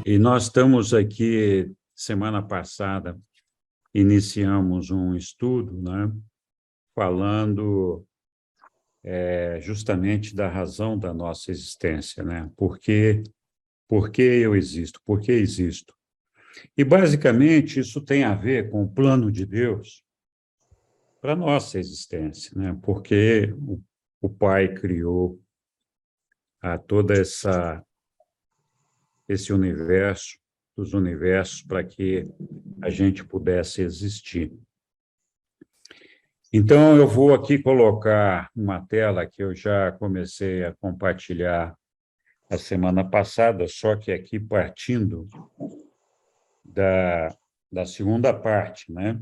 E nós estamos aqui, semana passada, iniciamos um estudo, né, falando justamente da razão da nossa existência, né? Por que eu existo? Por que existo? E, basicamente, isso tem a ver com o plano de Deus para a nossa existência, né? Porque o Pai criou toda esse universo, dos universos, para que a gente pudesse existir. Então, eu vou aqui colocar uma tela que eu já comecei a compartilhar a semana passada, só que aqui partindo da segunda parte, né?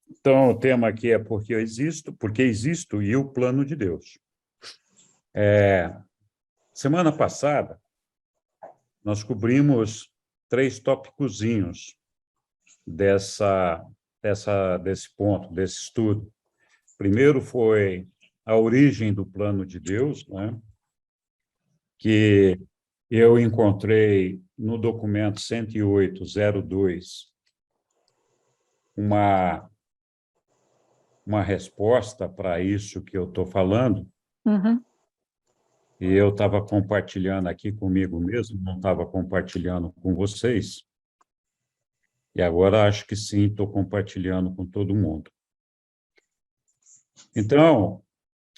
Então, o tema aqui é porque existo e o plano de Deus. Semana passada, nós cobrimos 3 tópicozinhos desse ponto, desse estudo. Primeiro foi a origem do plano de Deus, né? Que eu encontrei no documento 108.02 uma resposta para isso que eu estou falando, e eu estava compartilhando aqui comigo mesmo, não estava compartilhando com vocês, e agora acho que sim, estou compartilhando com todo mundo. Então,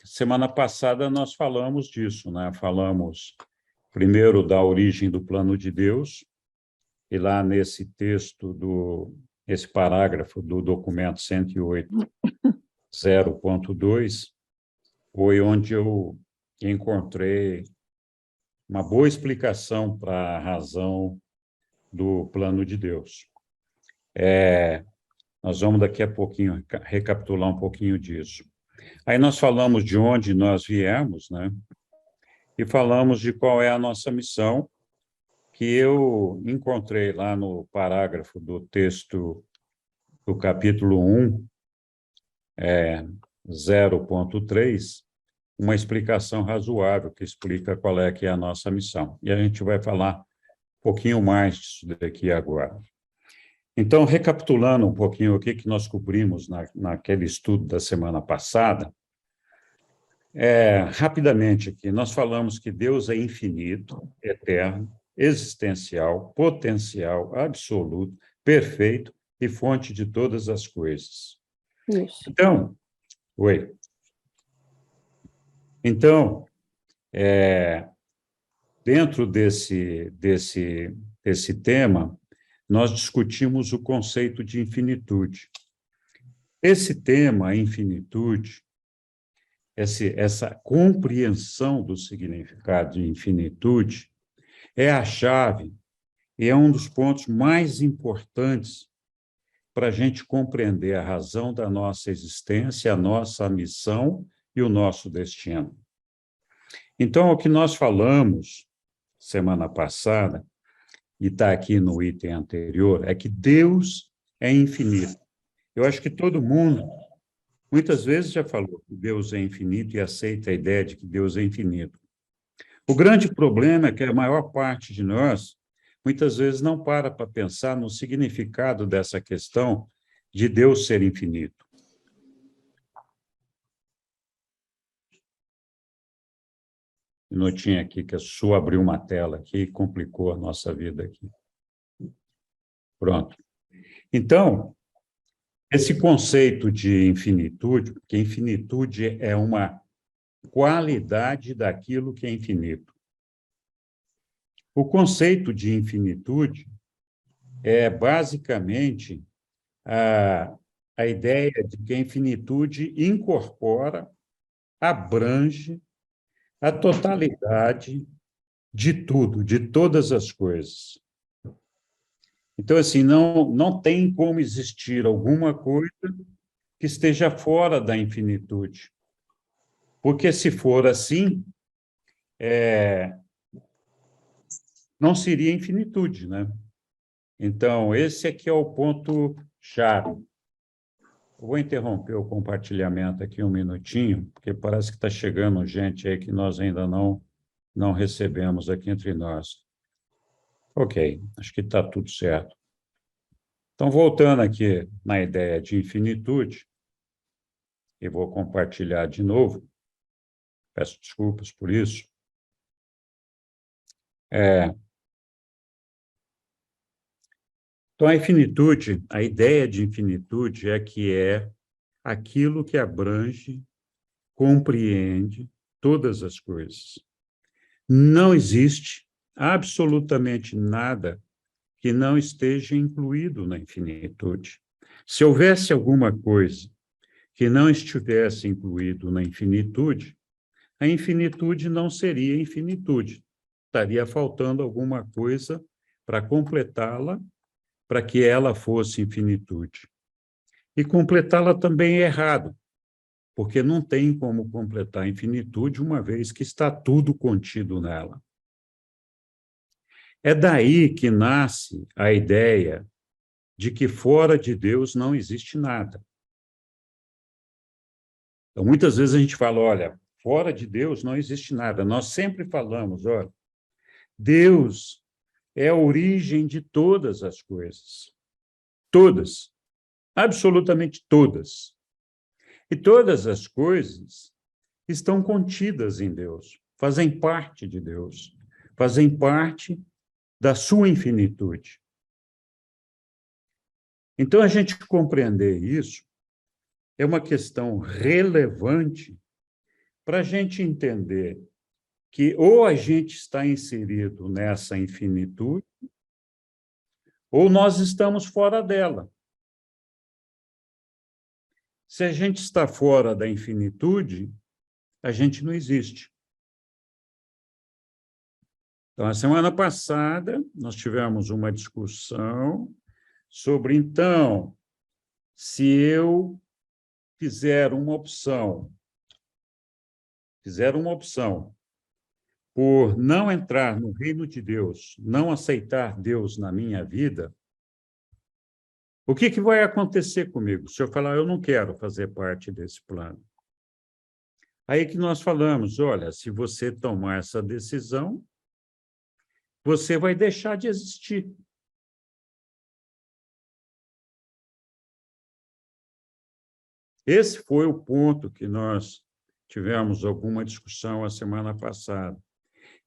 semana passada nós falamos disso, né? Falamos primeiro da origem do plano de Deus, e lá nesse texto, esse parágrafo do documento 108.0.2, foi onde eu encontrei uma boa explicação para a razão do plano de Deus. Nós vamos daqui a pouquinho recapitular um pouquinho disso. Aí nós falamos de onde nós viemos, né? E falamos de qual é a nossa missão, que eu encontrei lá no parágrafo do texto do capítulo 1, 0.3, uma explicação razoável que explica qual é que é a nossa missão. E a gente vai falar um pouquinho mais disso daqui agora. Então, recapitulando um pouquinho o que nós cobrimos naquele estudo da semana passada, rapidamente aqui, nós falamos que Deus é infinito, eterno, existencial, potencial, absoluto, perfeito e fonte de todas as coisas. Isso. Então, dentro desse tema, nós discutimos o conceito de infinitude. Esse tema, infinitude, essa compreensão do significado de infinitude, é a chave e é um dos pontos mais importantes para a gente compreender a razão da nossa existência, a nossa missão e o nosso destino. Então, o que nós falamos semana passada, e está aqui no item anterior, é que Deus é infinito. Eu acho que todo mundo, muitas vezes, já falou que Deus é infinito e aceita a ideia de que Deus é infinito. O grande problema é que a maior parte de nós, muitas vezes, não para pensar no significado dessa questão de Deus ser infinito. Minutinho aqui, que a sua abriu uma tela aqui e complicou a nossa vida aqui. Pronto. Então, esse conceito de infinitude, porque infinitude é uma qualidade daquilo que é infinito. O conceito de infinitude é, basicamente, a ideia de que a infinitude incorpora, abrange a totalidade de tudo, de todas as coisas. Então, assim, não tem como existir alguma coisa que esteja fora da infinitude. Porque, se for assim, não seria infinitude, né? Então, esse aqui é o ponto-chave. Vou interromper o compartilhamento aqui um minutinho, porque parece que está chegando gente aí que nós ainda não recebemos aqui entre nós. Ok, acho que está tudo certo. Então, voltando aqui na ideia de infinitude, e vou compartilhar de novo, peço desculpas por isso. Então, a infinitude, a ideia de infinitude é que é aquilo que abrange, compreende todas as coisas. Não existe absolutamente nada que não esteja incluído na infinitude. Se houvesse alguma coisa que não estivesse incluído na infinitude, a infinitude não seria infinitude. Estaria faltando alguma coisa para completá-la, para que ela fosse infinitude. E completá-la também é errado, porque não tem como completar a infinitude uma vez que está tudo contido nela. É daí que nasce a ideia de que fora de Deus não existe nada. Então, muitas vezes a gente fala, olha, fora de Deus não existe nada. Nós sempre falamos, olha, Deus é a origem de todas as coisas. Todas. Absolutamente todas. E todas as coisas estão contidas em Deus, fazem parte de Deus, fazem parte da sua infinitude. Então, a gente compreender isso é uma questão relevante para a gente entender que ou a gente está inserido nessa infinitude, ou nós estamos fora dela. Se a gente está fora da infinitude, a gente não existe. Então, a semana passada, nós tivemos uma discussão sobre, então, se eu fizer uma opção por não entrar no reino de Deus, não aceitar Deus na minha vida, o que vai acontecer comigo? Se eu falar, eu não quero fazer parte desse plano. Aí que nós falamos, olha, se você tomar essa decisão, você vai deixar de existir. Esse foi o ponto que nós tivemos alguma discussão a semana passada.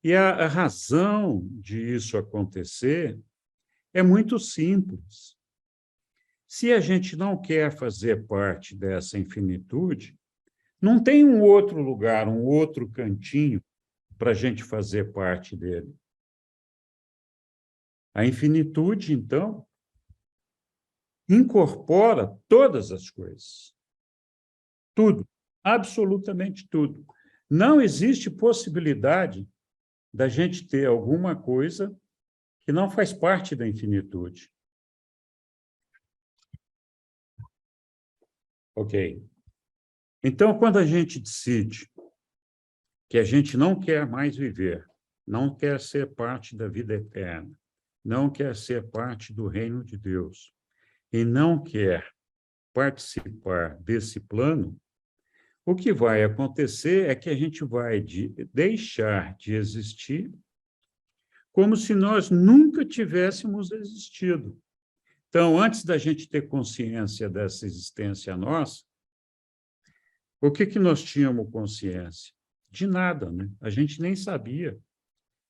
E a razão de isso acontecer é muito simples. Se a gente não quer fazer parte dessa infinitude, não tem um outro lugar, um outro cantinho para a gente fazer parte dele. A infinitude, então, incorpora todas as coisas. Tudo, absolutamente tudo. Não existe possibilidade da gente ter alguma coisa que não faz parte da infinitude. Ok. Então, quando a gente decide que a gente não quer mais viver, não quer ser parte da vida eterna, não quer ser parte do reino de Deus, e não quer participar desse plano, o que vai acontecer é que a gente vai deixar de existir como se nós nunca tivéssemos existido. Então, antes da gente ter consciência dessa existência nossa, o que nós tínhamos consciência? De nada, né? A gente nem sabia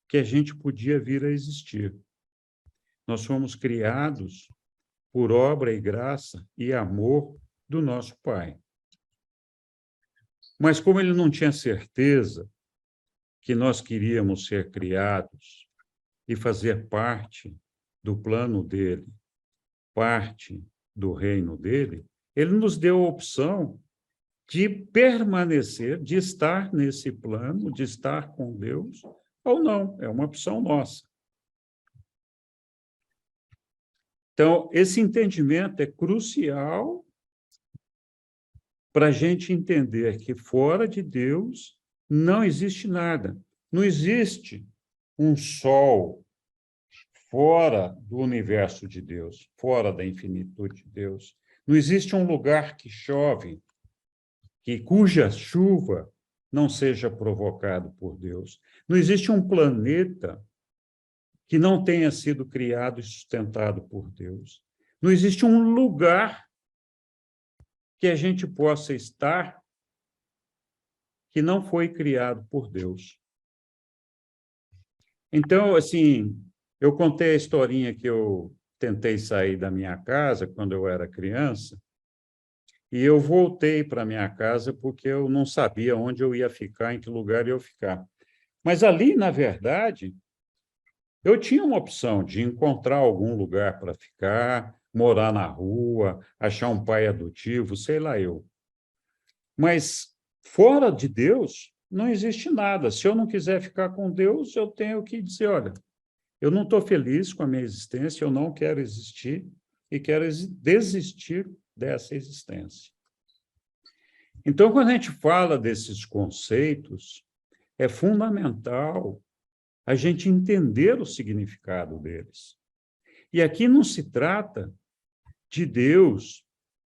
que a gente podia vir a existir. Nós fomos criados por obra e graça e amor do nosso Pai. Mas como ele não tinha certeza que nós queríamos ser criados e fazer parte do plano dele, parte do reino dele, ele nos deu a opção de permanecer, de estar nesse plano, de estar com Deus, ou não, é uma opção nossa. Então, esse entendimento é crucial para a gente entender que fora de Deus não existe nada. Não existe um sol fora do universo de Deus, fora da infinitude de Deus. Não existe um lugar que chove, cuja chuva não seja provocado por Deus. Não existe um planeta que não tenha sido criado e sustentado por Deus. Não existe um lugar que a gente possa estar que não foi criado por Deus. Então, assim, eu contei a historinha que eu tentei sair da minha casa quando eu era criança, e eu voltei para a minha casa porque eu não sabia onde eu ia ficar, em que lugar eu ia ficar. Mas ali, na verdade, eu tinha uma opção de encontrar algum lugar para ficar, morar na rua, achar um pai adotivo, sei lá eu. Mas fora de Deus, não existe nada. Se eu não quiser ficar com Deus, eu tenho que dizer, olha, eu não estou feliz com a minha existência, eu não quero existir e quero desistir dessa existência. Então, quando a gente fala desses conceitos, é fundamental a gente entender o significado deles. E aqui não se trata de Deus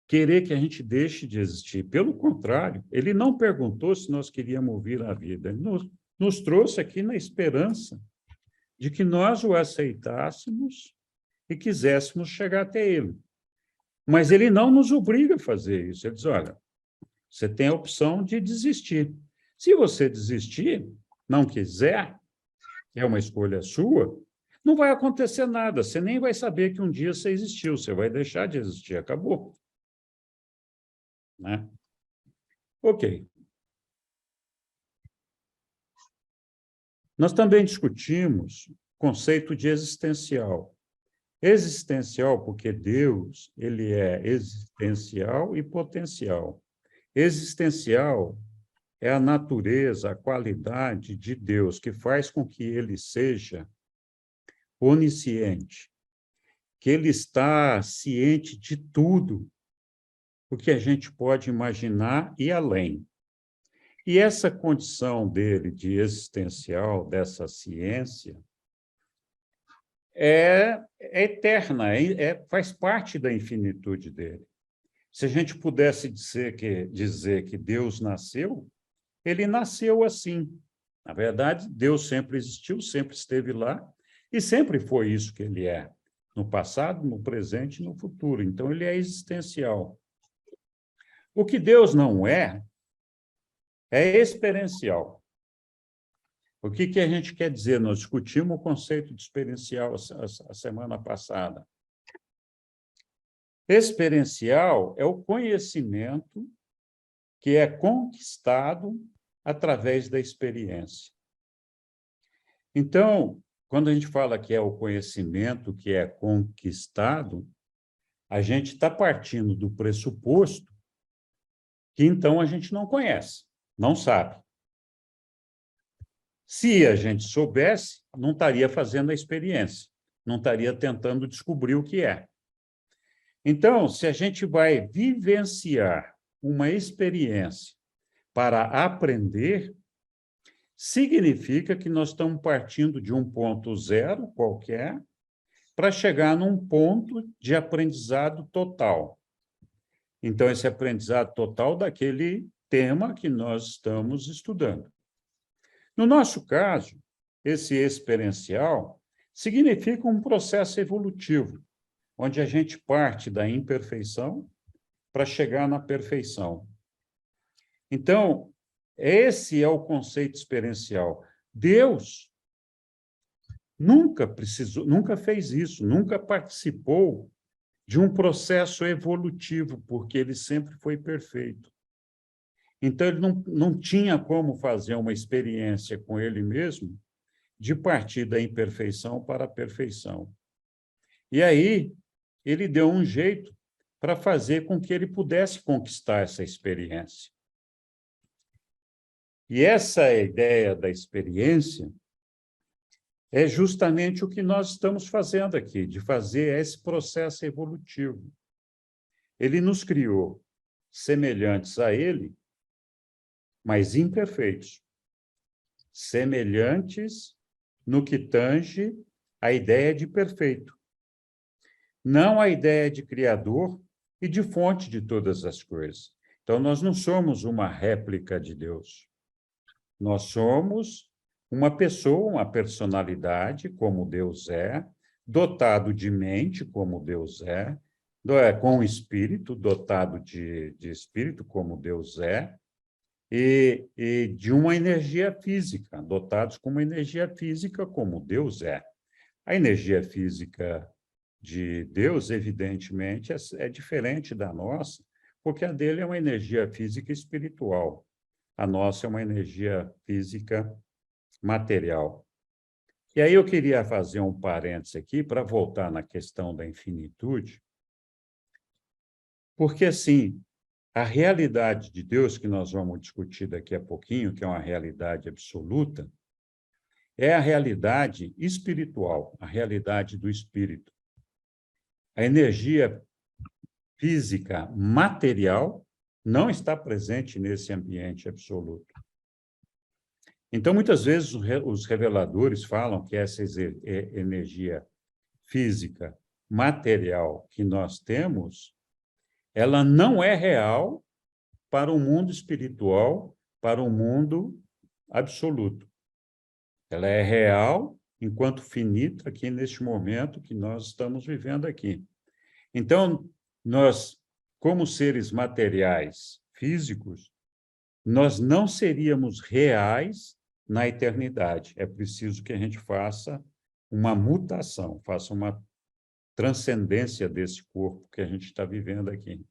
querer que a gente deixe de existir. Pelo contrário, ele não perguntou se nós queríamos ouvir a vida. Ele nos trouxe aqui na esperança de que nós o aceitássemos e quiséssemos chegar até ele. Mas ele não nos obriga a fazer isso. Ele diz, olha, você tem a opção de desistir. Se você desistir, não quiser, é uma escolha sua, não vai acontecer nada. Você nem vai saber que um dia você existiu. Você vai deixar de existir. Acabou. Né? Ok. Nós também discutimos o conceito de existencial. Existencial porque Deus, ele é existencial e potencial. Existencial é a natureza, a qualidade de Deus que faz com que ele seja onisciente, que ele está ciente de tudo o que a gente pode imaginar e além. E essa condição dele de existencial, dessa ciência, é eterna, faz parte da infinitude dele. Se a gente pudesse dizer que Deus nasceu, ele nasceu assim. Na verdade, Deus sempre existiu, sempre esteve lá, e sempre foi isso que ele é, no passado, no presente e no futuro. Então, ele é existencial. O que Deus não é experiencial. O que a gente quer dizer? Nós discutimos o conceito de experiencial a semana passada. Experiencial é o conhecimento que é conquistado através da experiência. Então, quando a gente fala que é o conhecimento que é conquistado, a gente está partindo do pressuposto que, então, a gente não conhece, não sabe. Se a gente soubesse, não estaria fazendo a experiência, não estaria tentando descobrir o que é. Então, se a gente vai vivenciar uma experiência para aprender, significa que nós estamos partindo de um ponto zero qualquer para chegar num ponto de aprendizado total. Então, esse aprendizado total daquele tema que nós estamos estudando. No nosso caso, esse experiencial significa um processo evolutivo, onde a gente parte da imperfeição para chegar na perfeição. Então, esse é o conceito experiencial. Deus nunca fez isso, nunca participou de um processo evolutivo, porque ele sempre foi perfeito. Então, ele não tinha como fazer uma experiência com ele mesmo de partir da imperfeição para a perfeição. E aí, ele deu um jeito para fazer com que ele pudesse conquistar essa experiência. E essa ideia da experiência é justamente o que nós estamos fazendo aqui, de fazer esse processo evolutivo. Ele nos criou semelhantes a ele, mas imperfeitos. Semelhantes no que tange a ideia de perfeito. Não a ideia de criador e de fonte de todas as coisas. Então, nós não somos uma réplica de Deus. Nós somos uma pessoa, uma personalidade, como Deus é, dotado de mente, como Deus é, com espírito, dotado de espírito, como Deus é, e de uma energia física, dotados com uma energia física, como Deus é. A energia física de Deus, evidentemente, é diferente da nossa, porque a dele é uma energia física e espiritual. A nossa é uma energia física material. E aí eu queria fazer um parênteses aqui para voltar na questão da infinitude, porque, assim, a realidade de Deus, que nós vamos discutir daqui a pouquinho, que é uma realidade absoluta, é a realidade espiritual, a realidade do espírito. A energia física material não está presente nesse ambiente absoluto. Então, muitas vezes, os reveladores falam que essa energia física material que nós temos, ela não é real para o mundo espiritual, para o mundo absoluto. Ela é real enquanto finita aqui neste momento que nós estamos vivendo aqui. Então, nós, como seres materiais físicos, nós não seríamos reais na eternidade. É preciso que a gente faça uma mutação, faça uma transcendência desse corpo que a gente está vivendo aqui.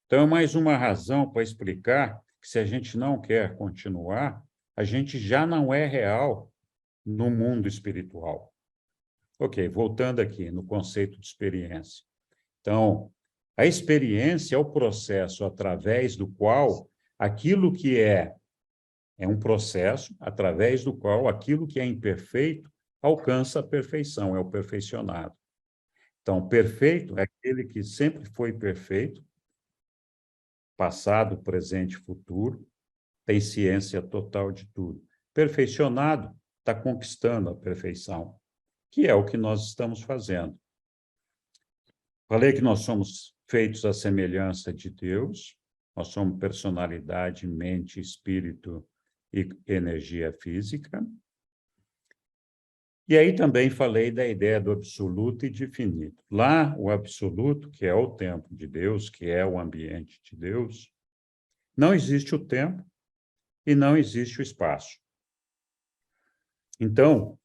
Então, é mais uma razão para explicar que, se a gente não quer continuar, a gente já não é real no mundo espiritual. Ok, voltando aqui no conceito de experiência. Então, a experiência é o processo através do qual aquilo que é um processo através do qual aquilo que é imperfeito alcança a perfeição, é o perfeicionado. Então, perfeito é aquele que sempre foi perfeito, passado, presente e futuro, tem ciência total de tudo. Perfeicionado está conquistando a perfeição, que é o que nós estamos fazendo. Falei que nós somos feitos à semelhança de Deus, nós somos personalidade, mente, espírito e energia física. E aí também falei da ideia do absoluto e de finito. Lá, o absoluto, que é o tempo de Deus, que é o ambiente de Deus, não existe o tempo e não existe o espaço. Então,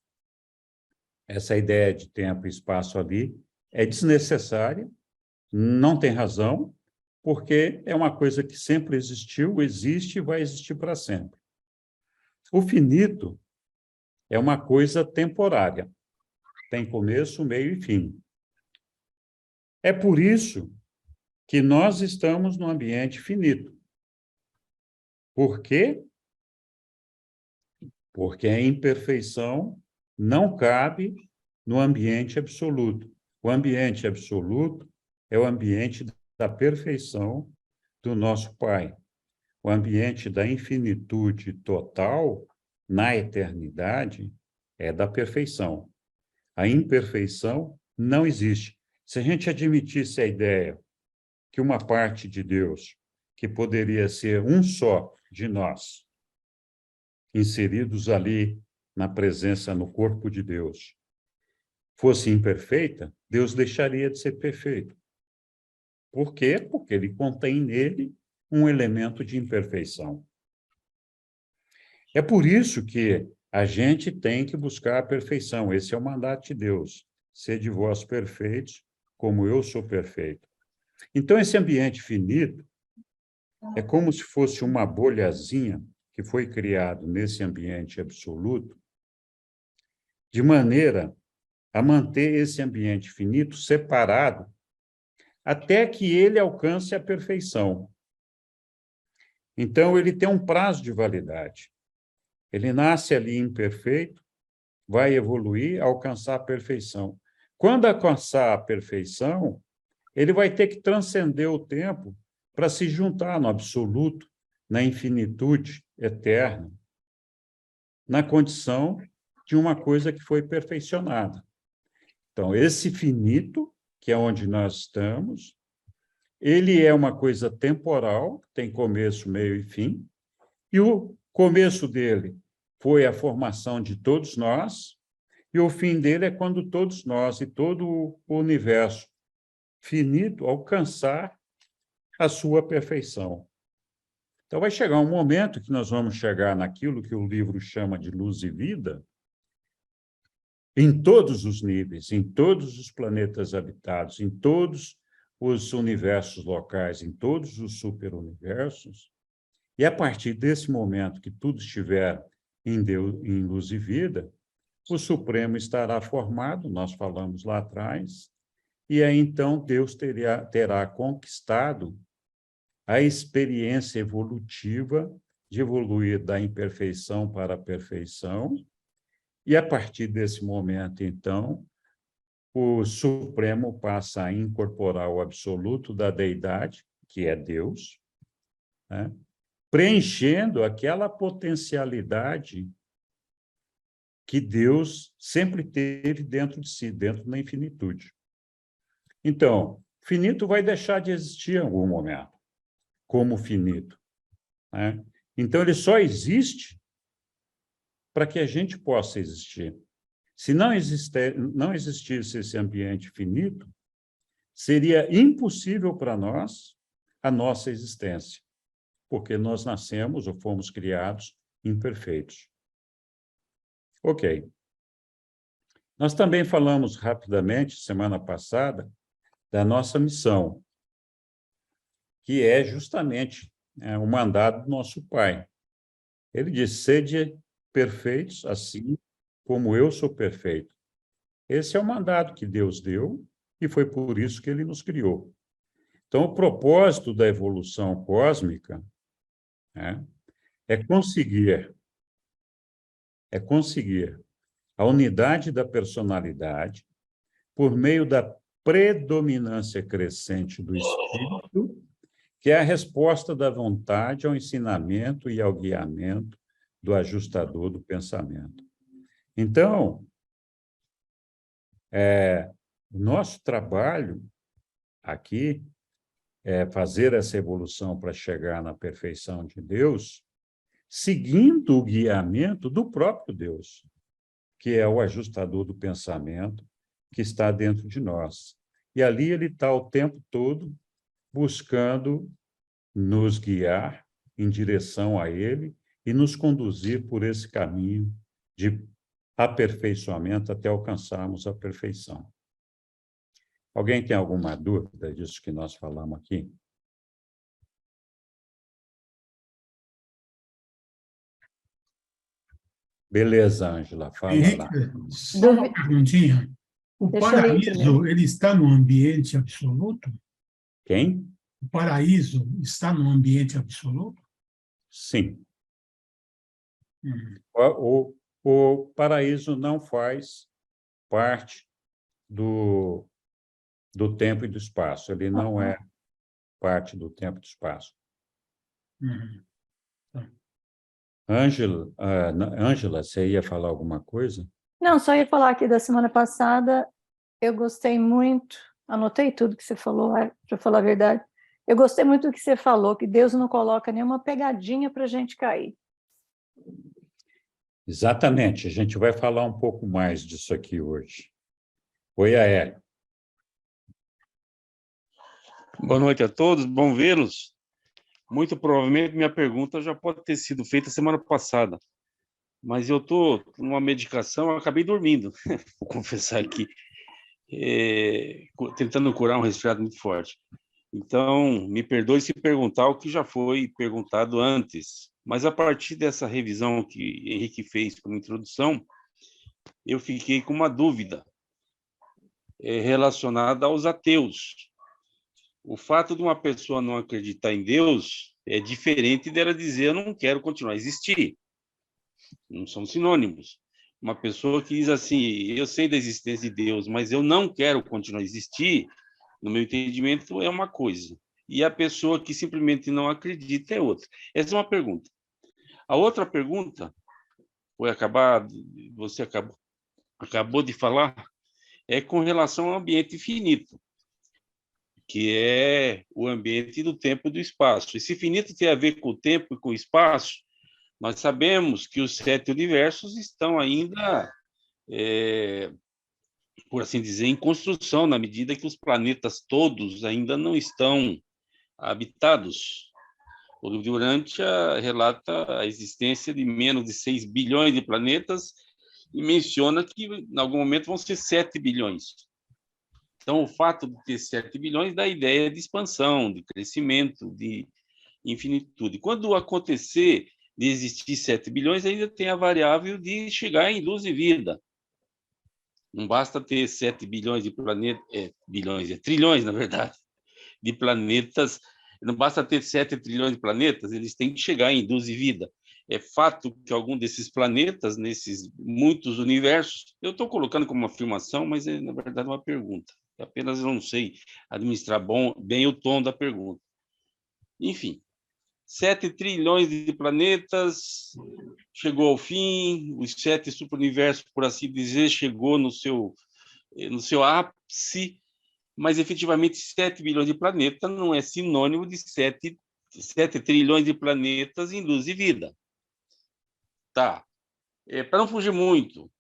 essa ideia de tempo e espaço ali é desnecessária, não tem razão, porque é uma coisa que sempre existiu, existe e vai existir para sempre. O finito é uma coisa temporária, tem começo, meio e fim. É por isso que nós estamos no ambiente finito. Por quê? Porque a imperfeição não cabe no ambiente absoluto. O ambiente absoluto é o ambiente da perfeição do nosso Pai. O ambiente da infinitude total, na eternidade, é da perfeição. A imperfeição não existe. Se a gente admitisse a ideia que uma parte de Deus, que poderia ser um só de nós, inseridos ali na presença, no corpo de Deus, fosse imperfeita, Deus deixaria de ser perfeito. Por quê? Porque ele contém nele um elemento de imperfeição. É por isso que a gente tem que buscar a perfeição. Esse é o mandato de Deus. Sede vós perfeitos, como eu sou perfeito. Então, esse ambiente finito é como se fosse uma bolhazinha que foi criado nesse ambiente absoluto, de maneira a manter esse ambiente finito separado até que ele alcance a perfeição. Então, ele tem um prazo de validade. Ele nasce ali imperfeito, vai evoluir, alcançar a perfeição. Quando alcançar a perfeição, ele vai ter que transcender o tempo para se juntar no absoluto, na infinitude eterna, na condição de uma coisa que foi perfeicionada. Então, esse finito, que é onde nós estamos, ele é uma coisa temporal, tem começo, meio e fim, e o começo dele foi a formação de todos nós, e o fim dele é quando todos nós e todo o universo finito alcançar a sua perfeição. Então, vai chegar um momento que nós vamos chegar naquilo que o livro chama de luz e vida, em todos os níveis, em todos os planetas habitados, em todos os universos locais, em todos os superuniversos. E a partir desse momento que tudo estiver em Deus, em luz e vida, o Supremo estará formado, nós falamos lá atrás, e aí então Deus terá conquistado a experiência evolutiva de evoluir da imperfeição para a perfeição, e a partir desse momento, então, o Supremo passa a incorporar o absoluto da deidade, que é Deus, né? Preenchendo aquela potencialidade que Deus sempre teve dentro de si, dentro da infinitude. Então, finito vai deixar de existir em algum momento, como finito, né? Então, ele só existe para que a gente possa existir. Se não existisse esse ambiente finito, seria impossível para nós a nossa existência, porque nós nascemos ou fomos criados imperfeitos. Ok. Nós também falamos rapidamente, semana passada, da nossa missão, que é justamente o mandado do nosso Pai. Ele diz: sede perfeitos, assim como eu sou perfeito. Esse é o mandado que Deus deu e foi por isso que ele nos criou. Então, o propósito da evolução cósmica, né, é conseguir a unidade da personalidade por meio da predominância crescente do espírito, que é a resposta da vontade ao ensinamento e ao guiamento do ajustador do pensamento. Então, o nosso trabalho aqui é fazer essa evolução para chegar na perfeição de Deus, seguindo o guiamento do próprio Deus, que é o ajustador do pensamento, que está dentro de nós. E ali ele está o tempo todo buscando nos guiar em direção a ele e nos conduzir por esse caminho de aperfeiçoamento até alcançarmos a perfeição. Alguém tem alguma dúvida disso que nós falamos aqui? Beleza, Ângela, fala Henrique, lá. só uma perguntinha. O Deixa eu ler paraíso, primeiro. ele está no ambiente absoluto? Quem? O paraíso está no ambiente absoluto? Sim. Hum. O paraíso não faz parte do tempo e do espaço. Ele não é parte do tempo e do espaço. Hum. Ângela, você ia falar alguma coisa? Não, só ia falar aqui da semana passada, eu gostei muito, anotei tudo que você falou, para falar a verdade. Eu gostei muito do que você falou, que Deus não coloca nenhuma pegadinha para a gente cair. Exatamente, a gente vai falar um pouco mais disso aqui hoje. Oi, Aé. Boa noite a todos, bom vê-los. Muito provavelmente minha pergunta já pode ter sido feita semana passada, mas eu estou numa medicação, eu acabei dormindo, vou confessar aqui, tentando curar um resfriado muito forte. Então, me perdoe se perguntar o que já foi perguntado antes, mas a partir dessa revisão que Henrique fez como introdução, eu fiquei com uma dúvida relacionada aos ateus. O fato de uma pessoa não acreditar em Deus é diferente dela dizer eu não quero continuar a existir. Não são sinônimos. Uma pessoa que diz assim, eu sei da existência de Deus, mas eu não quero continuar a existir, no meu entendimento, é uma coisa. E a pessoa que simplesmente não acredita é outra. Essa é uma pergunta. A outra pergunta, você acabou de falar, é com relação ao ambiente finito, que é o ambiente do tempo e do espaço. Esse finito tem a ver com o tempo e com o espaço, Nós sabemos que os 7 universos estão ainda, por assim dizer, em construção, na medida que os planetas todos ainda não estão habitados. O livro de Urântia relata a existência de menos de 6 bilhões de planetas e menciona que, em algum momento, vão ser 7 bilhões. Então, o fato de ter 7 bilhões dá a ideia de expansão, de crescimento, de infinitude. Quando acontecer de existir 7 bilhões, ainda tem a variável de chegar em luz e vida. Não basta ter 7 bilhões de planetas, trilhões, na verdade, de planetas. Não basta ter 7 trilhões de planetas, eles têm que chegar em luz e vida. É fato que algum desses planetas, nesses muitos universos, eu estou colocando como uma afirmação, mas é, na verdade, uma pergunta. Apenas eu não sei administrar bem o tom da pergunta. Enfim, 7 trilhões de planetas, chegou ao fim, os 7 superuniversos, por assim dizer, chegou no seu ápice, mas efetivamente 7 bilhões de planetas não é sinônimo de 7 trilhões de planetas em luz e vida. Tá. Para não fugir muito,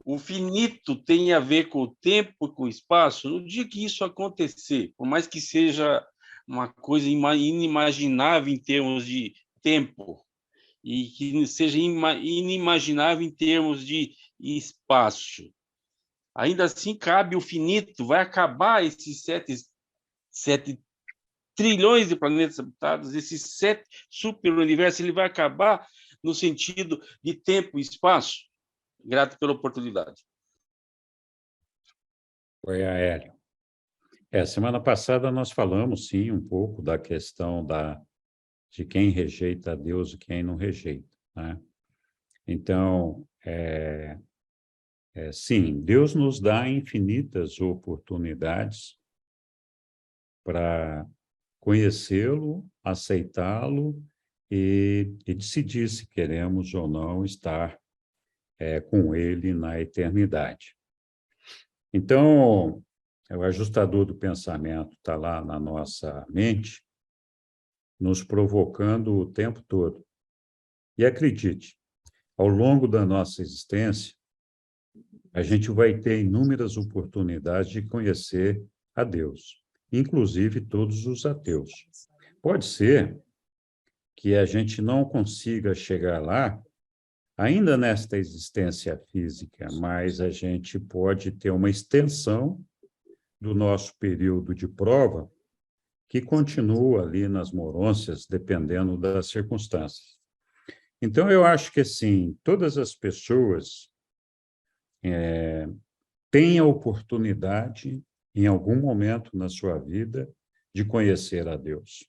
o finito tem a ver com o tempo e com o espaço. No dia que isso acontecer, por mais que seja uma coisa inimaginável em termos de tempo e que seja inimaginável em termos de espaço, ainda assim cabe o finito, vai acabar esses 7 trilhões de planetas habitados, esses 7 superuniversos, ele vai acabar no sentido de tempo e espaço. Grato pela oportunidade. Oi, Aélio. Semana passada nós falamos, sim, um pouco da questão de quem rejeita a Deus e quem não rejeita, né? Então, sim, Deus nos dá infinitas oportunidades para conhecê-lo, aceitá-lo e decidir se queremos ou não estar com ele na eternidade. Então, o ajustador do pensamento está lá na nossa mente, nos provocando o tempo todo. E acredite, ao longo da nossa existência, a gente vai ter inúmeras oportunidades de conhecer a Deus, inclusive todos os ateus. Pode ser que a gente não consiga chegar lá ainda nesta existência física, mas a gente pode ter uma extensão do nosso período de prova que continua ali nas morôncias, dependendo das circunstâncias. Então, eu acho que, assim, todas as pessoas têm a oportunidade, em algum momento na sua vida, de conhecer a Deus.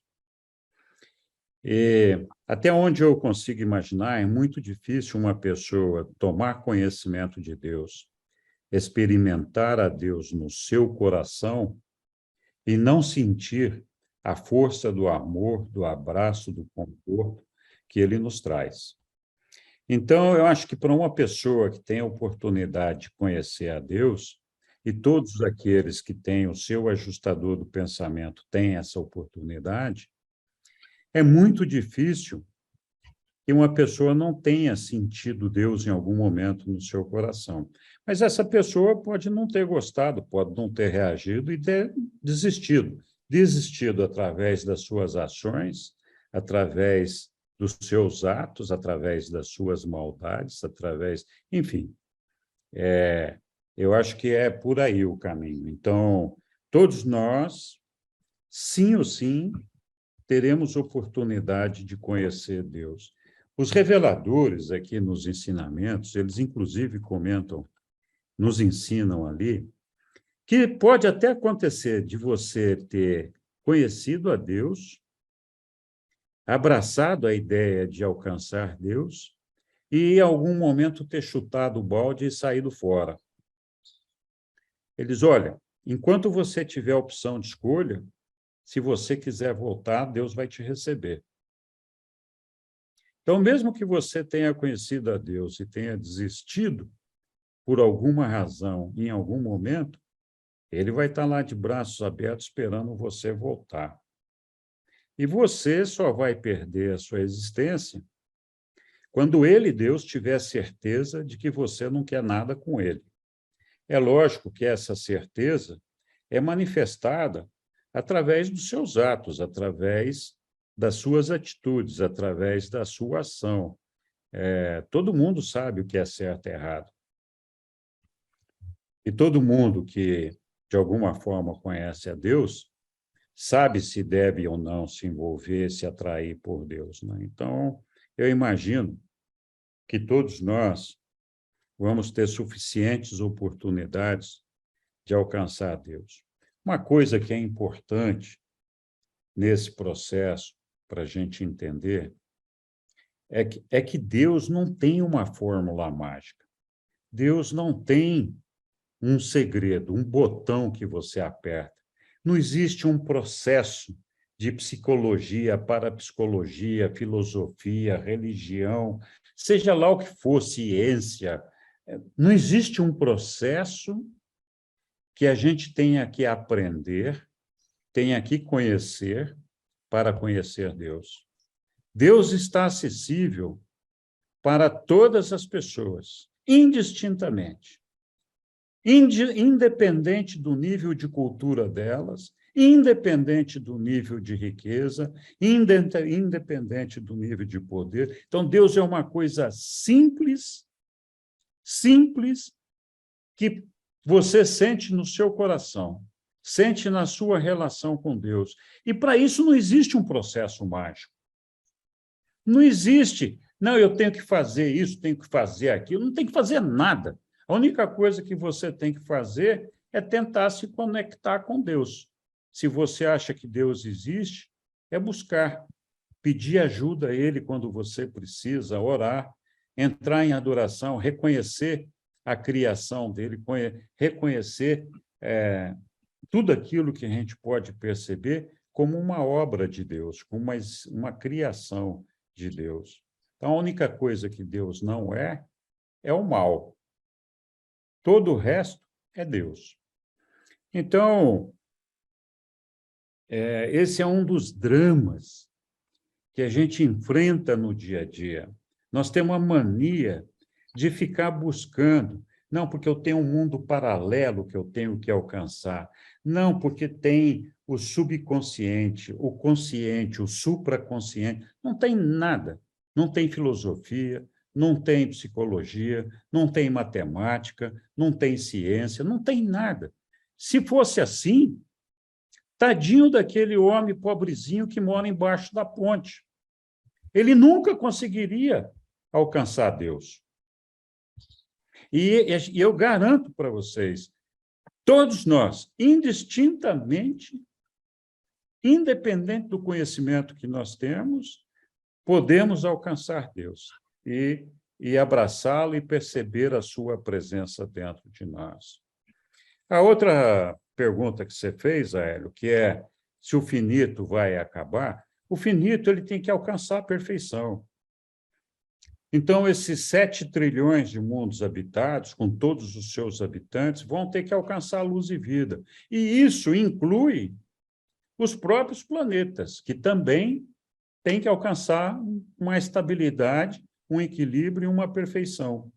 E, até onde eu consigo imaginar, é muito difícil uma pessoa tomar conhecimento de Deus, experimentar a Deus no seu coração e não sentir a força do amor, do abraço, do conforto que ele nos traz. Então, eu acho que para uma pessoa que tem a oportunidade de conhecer a Deus, e todos aqueles que têm o seu ajustador do pensamento têm essa oportunidade, é muito difícil que uma pessoa não tenha sentido Deus em algum momento no seu coração. Mas essa pessoa pode não ter gostado, pode não ter reagido e ter desistido através das suas ações, através dos seus atos, através das suas maldades, enfim. Eu acho que é por aí o caminho. Então, todos nós, sim ou sim, teremos oportunidade de conhecer Deus. Os reveladores aqui nos ensinamentos, eles inclusive comentam, nos ensinam ali, que pode até acontecer de você ter conhecido a Deus, abraçado a ideia de alcançar Deus e, em algum momento, ter chutado o balde e saído fora. Eles, olha, enquanto você tiver a opção de escolha, se você quiser voltar, Deus vai te receber. Então, mesmo que você tenha conhecido a Deus e tenha desistido, por alguma razão, em algum momento, ele vai estar lá de braços abertos esperando você voltar. E você só vai perder a sua existência quando ele, Deus, tiver certeza de que você não quer nada com ele. É lógico que essa certeza é manifestada através dos seus atos, através das suas atitudes, através da sua ação. Todo mundo sabe o que é certo e errado. E todo mundo que, de alguma forma, conhece a Deus, sabe se deve ou não se envolver, se atrair por Deus, né? Então, eu imagino que todos nós vamos ter suficientes oportunidades de alcançar Deus. Uma coisa que é importante nesse processo, para a gente entender, é que Deus não tem uma fórmula mágica. Deus não tem um segredo, um botão que você aperta. Não existe um processo de psicologia, parapsicologia, filosofia, religião, seja lá o que for, ciência. Não existe um processo que a gente tenha que aprender, tenha que conhecer para conhecer Deus. Deus está acessível para todas as pessoas, indistintamente, independente do nível de cultura delas, independente do nível de riqueza, independente do nível de poder. Então, Deus é uma coisa simples, que você sente no seu coração, sente na sua relação com Deus. E, para isso, não existe um processo mágico. Não existe, não, eu tenho que fazer isso, tenho que fazer aquilo, não tem que fazer nada. A única coisa que você tem que fazer é tentar se conectar com Deus. Se você acha que Deus existe, é buscar, pedir ajuda a Ele quando você precisa, orar, entrar em adoração, reconhecer a criação dele, reconhecer tudo aquilo que a gente pode perceber como uma obra de Deus, como uma criação de Deus. Então, a única coisa que Deus não é o mal. Todo o resto é Deus. Então, esse é um dos dramas que a gente enfrenta no dia a dia. Nós temos uma mania de ficar buscando, não, porque eu tenho um mundo paralelo que eu tenho que alcançar, não, porque tem o subconsciente, o consciente, o supraconsciente, não tem nada, não tem filosofia, não tem psicologia, não tem matemática, não tem ciência, não tem nada. Se fosse assim, tadinho daquele homem pobrezinho que mora embaixo da ponte. Ele nunca conseguiria alcançar Deus. E eu garanto para vocês, todos nós, indistintamente, independente do conhecimento que nós temos, podemos alcançar Deus e abraçá-lo e perceber a sua presença dentro de nós. A outra pergunta que você fez, Aélio, que é se o finito vai acabar, o finito ele tem que alcançar a perfeição. Então, esses 7 trilhões de mundos habitados, com todos os seus habitantes, vão ter que alcançar a luz e vida. E isso inclui os próprios planetas, que também têm que alcançar uma estabilidade, um equilíbrio e uma perfeição.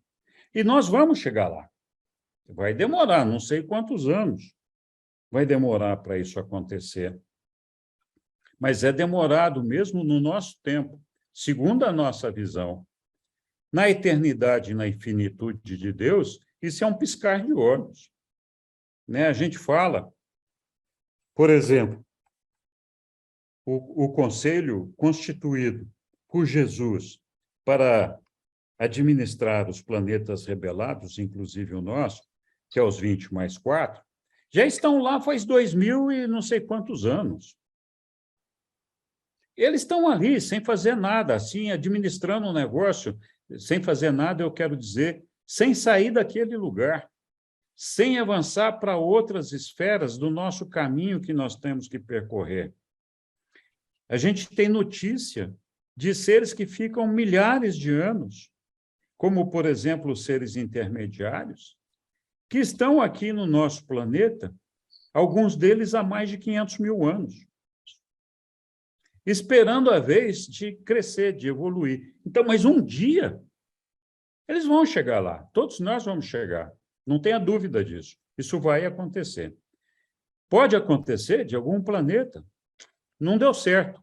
E nós vamos chegar lá. Vai demorar, não sei quantos anos vai demorar para isso acontecer. Mas é demorado mesmo no nosso tempo, segundo a nossa visão. Na eternidade e na infinitude de Deus, isso é um piscar de olhos. A gente fala, por exemplo, o conselho constituído por Jesus para administrar os planetas rebelados, inclusive o nosso, que é os 20 mais 4, já estão lá faz 2000 e não sei quantos anos. Eles estão ali, sem fazer nada, assim, administrando um negócio. Sem fazer nada, eu quero dizer, sem sair daquele lugar, sem avançar para outras esferas do nosso caminho que nós temos que percorrer. A gente tem notícia de seres que ficam milhares de anos, como, por exemplo, os seres intermediários, que estão aqui no nosso planeta, alguns deles há mais de 500 mil anos. esperando a vez de crescer, de evoluir. Então, mas um dia, eles vão chegar lá. Todos nós vamos chegar. Não tenha dúvida disso. Isso vai acontecer. Pode acontecer de algum planeta. Não deu certo.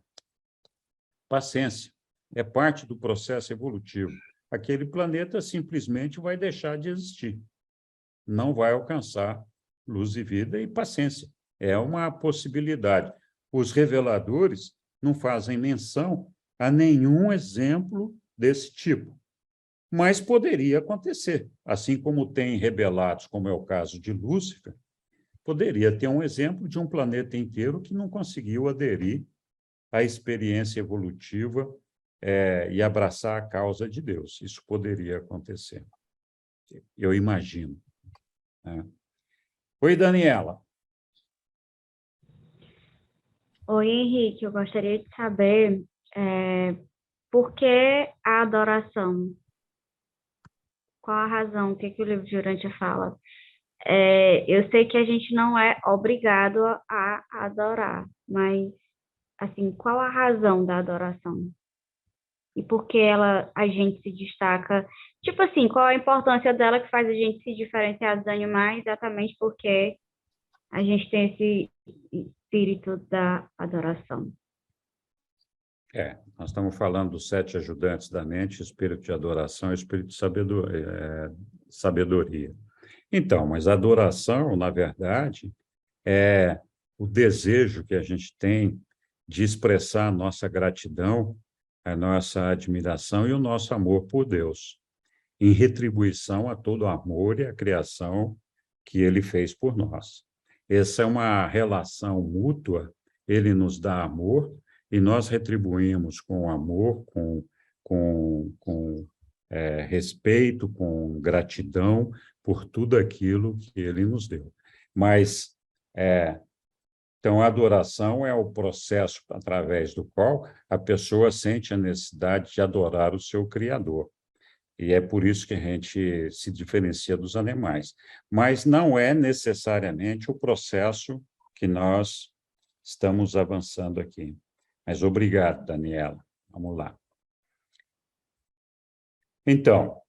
Paciência. É parte do processo evolutivo. Aquele planeta simplesmente vai deixar de existir. Não vai alcançar luz e vida e paciência. É uma possibilidade. Os reveladores não fazem menção a nenhum exemplo desse tipo. Mas poderia acontecer. Assim como tem revelados, como é o caso de Lúcifer, poderia ter um exemplo de um planeta inteiro que não conseguiu aderir à experiência evolutiva e abraçar a causa de Deus. Isso poderia acontecer. Eu imagino. Né? Oi, Daniela. Oi, Henrique, eu gostaria de saber por que a adoração? Qual a razão? O que o livro de Urântia fala? Eu sei que a gente não é obrigado a adorar, mas, assim, qual a razão da adoração? E por que a gente se destaca? Tipo assim, qual a importância dela que faz a gente se diferenciar dos animais? Exatamente porque a gente tem esse espírito da adoração. Nós estamos falando dos 7 ajudantes da mente, espírito de adoração e espírito de sabedoria. Então, mas a adoração, na verdade, é o desejo que a gente tem de expressar a nossa gratidão, a nossa admiração e o nosso amor por Deus, em retribuição a todo o amor e a criação que Ele fez por nós. Essa é uma relação mútua, Ele nos dá amor e nós retribuímos com amor, com respeito, com gratidão por tudo aquilo que Ele nos deu. Mas, então, a adoração é o processo através do qual a pessoa sente a necessidade de adorar o seu Criador. E é por isso que a gente se diferencia dos animais. Mas não é necessariamente o processo que nós estamos avançando aqui. Mas obrigado, Daniela. Vamos lá. Então,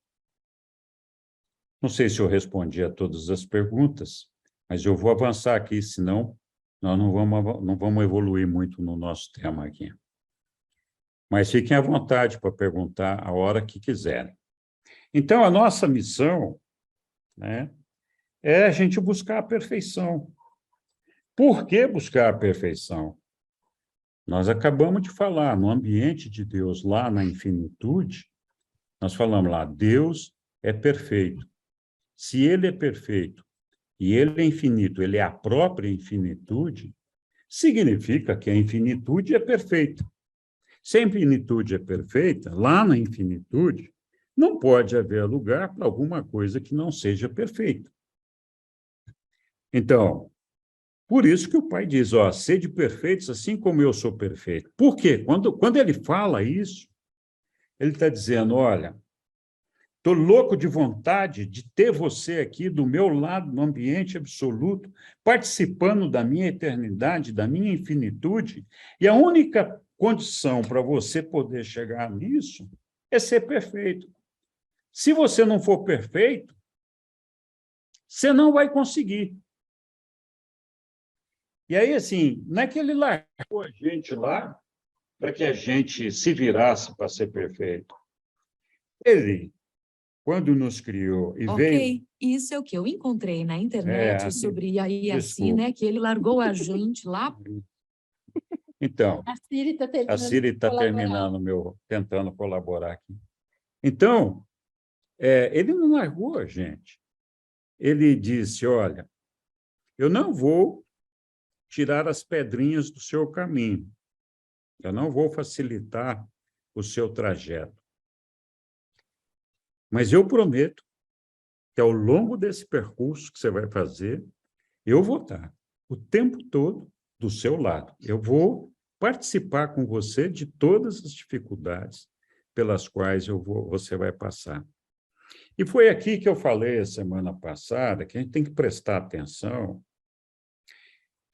não sei se eu respondi a todas as perguntas, mas eu vou avançar aqui, senão nós não vamos evoluir muito no nosso tema aqui. Mas fiquem à vontade para perguntar a hora que quiserem. Então, a nossa missão, né, é a gente buscar a perfeição. Por que buscar a perfeição? Nós acabamos de falar, no ambiente de Deus, lá na infinitude, nós falamos lá, Deus é perfeito. Se Ele é perfeito e Ele é infinito, Ele é a própria infinitude, significa que a infinitude é perfeita. Se a infinitude é perfeita, lá na infinitude, não pode haver lugar para alguma coisa que não seja perfeita. Então, por isso que o Pai diz, sede perfeitos assim como eu sou perfeito. Por quê? Quando ele fala isso, ele está dizendo, olha, estou louco de vontade de ter você aqui do meu lado, no ambiente absoluto, participando da minha eternidade, da minha infinitude, e a única condição para você poder chegar nisso é ser perfeito. Se você não for perfeito, você não vai conseguir. E aí, assim, não é que ele largou a gente lá para que a gente se virasse para ser perfeito. Ele, quando nos criou e veio... Isso é o que eu encontrei na internet sobre Yaci, né? Que ele largou a gente lá. Então, a Siri está terminando tentando colaborar aqui. Então, ele não largou a gente. Ele disse, olha, eu não vou tirar as pedrinhas do seu caminho. Eu não vou facilitar o seu trajeto. Mas eu prometo que, ao longo desse percurso que você vai fazer, eu vou estar o tempo todo do seu lado. Eu vou participar com você de todas as dificuldades pelas quais você vai passar. E foi aqui que eu falei a semana passada que a gente tem que prestar atenção,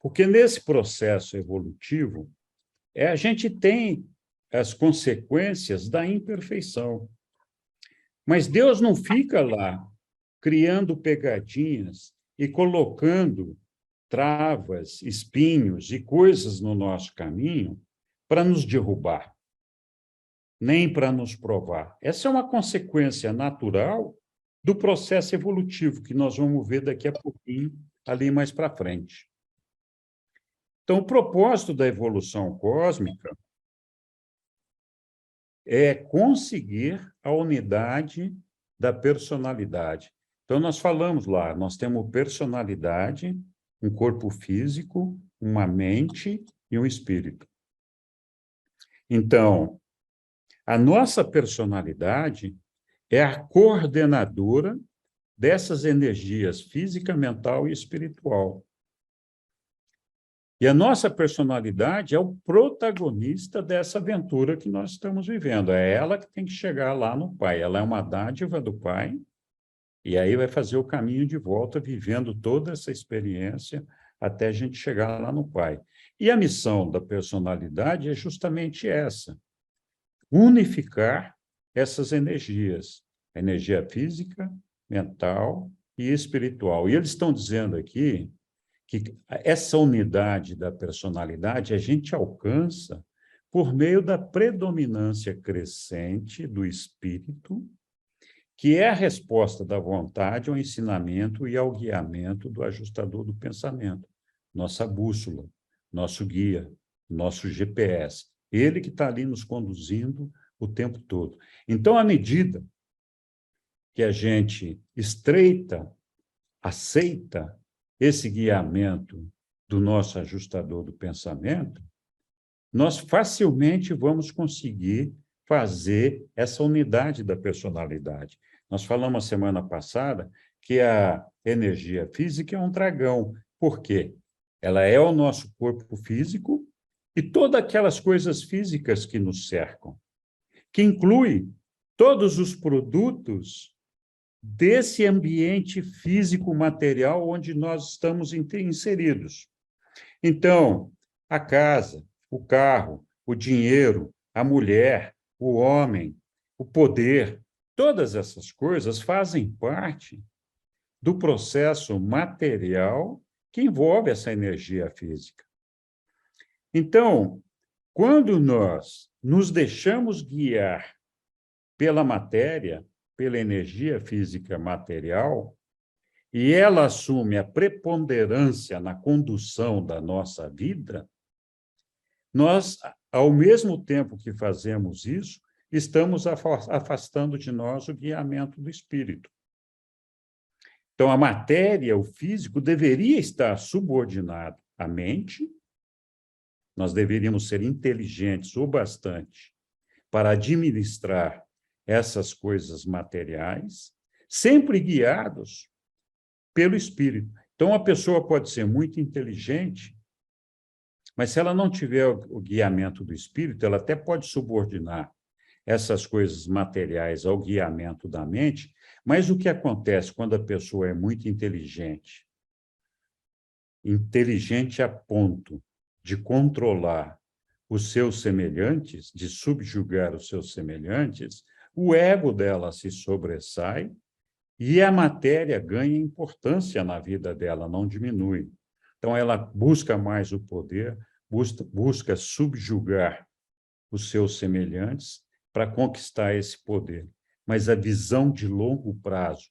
porque nesse processo evolutivo, a gente tem as consequências da imperfeição. Mas Deus não fica lá criando pegadinhas e colocando travas, espinhos e coisas no nosso caminho para nos derrubar, nem para nos provar. Essa é uma consequência natural do processo evolutivo, que nós vamos ver daqui a pouquinho, ali mais para frente. Então, o propósito da evolução cósmica é conseguir a unidade da personalidade. Então, nós falamos lá, nós temos personalidade, um corpo físico, uma mente e um espírito. Então, a nossa personalidade é a coordenadora dessas energias física, mental e espiritual. E a nossa personalidade é o protagonista dessa aventura que nós estamos vivendo. É ela que tem que chegar lá no Pai. Ela é uma dádiva do Pai, e aí vai fazer o caminho de volta, vivendo toda essa experiência até a gente chegar lá no Pai. E a missão da personalidade é justamente essa: unificar essas energias, a energia física, mental e espiritual. E eles estão dizendo aqui que essa unidade da personalidade a gente alcança por meio da predominância crescente do espírito, que é a resposta da vontade ao ensinamento e ao guiamento do ajustador do pensamento, nossa bússola, nosso guia, nosso GPS. Ele que está ali nos conduzindo o tempo todo. Então, à medida que a gente estreita, aceita esse guiamento do nosso ajustador do pensamento, nós facilmente vamos conseguir fazer essa unidade da personalidade. Nós falamos semana passada que a energia física é um dragão. Por quê? Ela é o nosso corpo físico e todas aquelas coisas físicas que nos cercam, que inclui todos os produtos desse ambiente físico material onde nós estamos inseridos. Então, a casa, o carro, o dinheiro, a mulher, o homem, o poder, todas essas coisas fazem parte do processo material que envolve essa energia física. Então, quando nós nos deixamos guiar pela matéria, pela energia física material, e ela assume a preponderância na condução da nossa vida, nós, ao mesmo tempo que fazemos isso, estamos afastando de nós o guiamento do espírito. Então, a matéria, o físico, deveria estar subordinado à mente. Nós deveríamos ser inteligentes o bastante para administrar essas coisas materiais, sempre guiados pelo espírito. Então, a pessoa pode ser muito inteligente, mas se ela não tiver o guiamento do espírito, ela até pode subordinar essas coisas materiais ao guiamento da mente, mas o que acontece quando a pessoa é muito inteligente? Inteligente a ponto de controlar os seus semelhantes, de subjugar os seus semelhantes, o ego dela se sobressai e a matéria ganha importância na vida dela, não diminui. Então, ela busca mais o poder, busca subjugar os seus semelhantes para conquistar esse poder. Mas a visão de longo prazo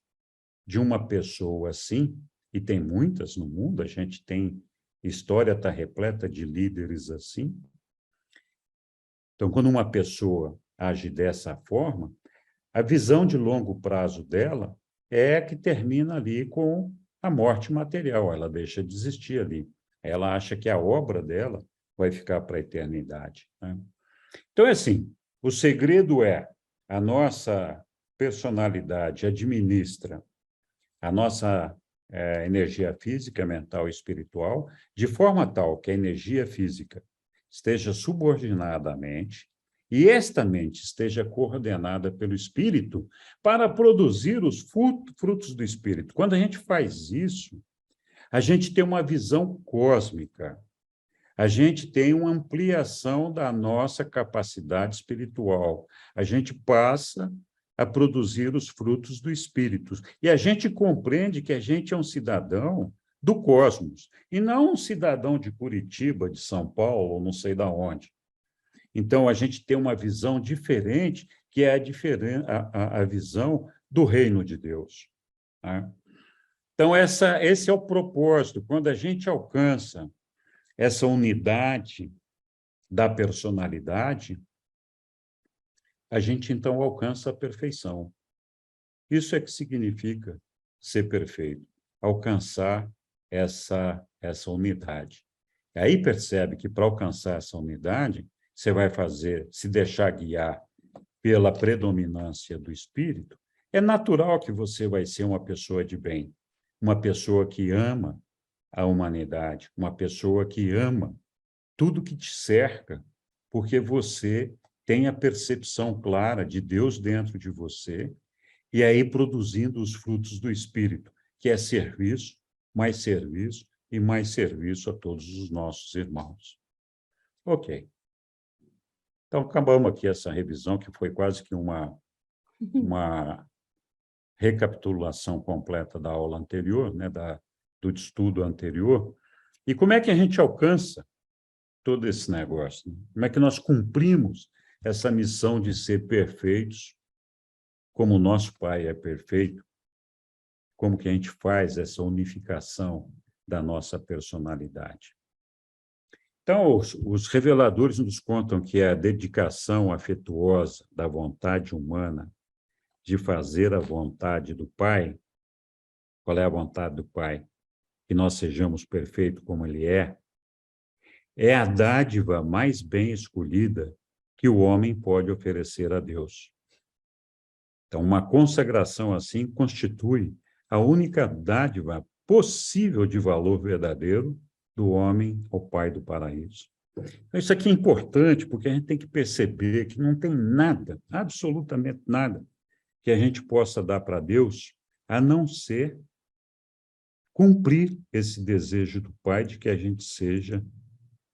de uma pessoa assim, e tem muitas no mundo, a gente tem, história está repleta de líderes assim. Então, quando uma pessoa age dessa forma, a visão de longo prazo dela é que termina ali com a morte material, ela deixa de existir ali. Ela acha que a obra dela vai ficar para a eternidade, né? Então, é assim, o segredo é a nossa personalidade administra a nossa energia física, mental e espiritual, de forma tal que a energia física esteja subordinada à mente e esta mente esteja coordenada pelo espírito para produzir os frutos do espírito. Quando a gente faz isso, a gente tem uma visão cósmica. A gente tem uma ampliação da nossa capacidade espiritual. A gente passa a produzir os frutos do Espírito. E a gente compreende que a gente é um cidadão do cosmos, e não um cidadão de Curitiba, de São Paulo, ou não sei de onde. Então, a gente tem uma visão diferente, que é a visão do reino de Deus. Tá? Então, esse é o propósito. Quando a gente alcança essa unidade da personalidade, a gente, então, alcança a perfeição. Isso é que significa ser perfeito, alcançar essa unidade. E aí percebe que, para alcançar essa unidade, você vai se deixar guiar pela predominância do Espírito, é natural que você vai ser uma pessoa de bem, uma pessoa que ama a humanidade, uma pessoa que ama tudo que te cerca, porque você tem a percepção clara de Deus dentro de você, e aí produzindo os frutos do Espírito, que é serviço e mais serviço a todos os nossos irmãos. Ok. Então, acabamos aqui essa revisão, que foi quase que uma recapitulação completa da aula anterior, né, do estudo anterior. E como é que a gente alcança todo esse negócio? Como é que nós cumprimos essa missão de ser perfeitos, como o nosso Pai é perfeito? Como que a gente faz essa unificação da nossa personalidade? Então, os reveladores nos contam que a dedicação afetuosa da vontade humana de fazer a vontade do Pai, qual é a vontade do Pai? Que nós sejamos perfeitos como Ele é a dádiva mais bem escolhida que o homem pode oferecer a Deus. Então, uma consagração assim constitui a única dádiva possível de valor verdadeiro do homem ao Pai do paraíso. Então, isso aqui é importante, porque a gente tem que perceber que não tem nada, absolutamente nada, que a gente possa dar para Deus, a não ser cumprir esse desejo do Pai de que a gente seja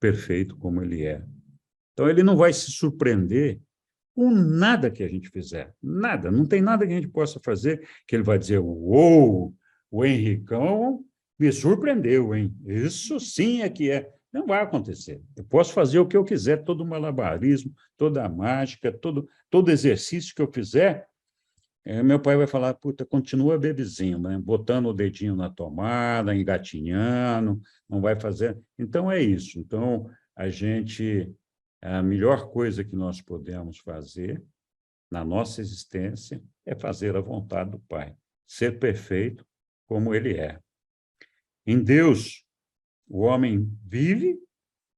perfeito como Ele é. Então, Ele não vai se surpreender com nada que a gente fizer, nada, não tem nada que a gente possa fazer que Ele vai dizer, uou, o Henricão me surpreendeu, hein? Isso sim é que é. Não vai acontecer. Eu posso fazer o que eu quiser, todo malabarismo, toda a mágica, todo exercício que eu fizer, meu pai vai falar, puta, continua bebezinho, né? Botando o dedinho na tomada, engatinhando, não vai fazer. Então, é isso. Então, a melhor coisa que nós podemos fazer na nossa existência é fazer a vontade do Pai, ser perfeito como Ele é. Em Deus, o homem vive,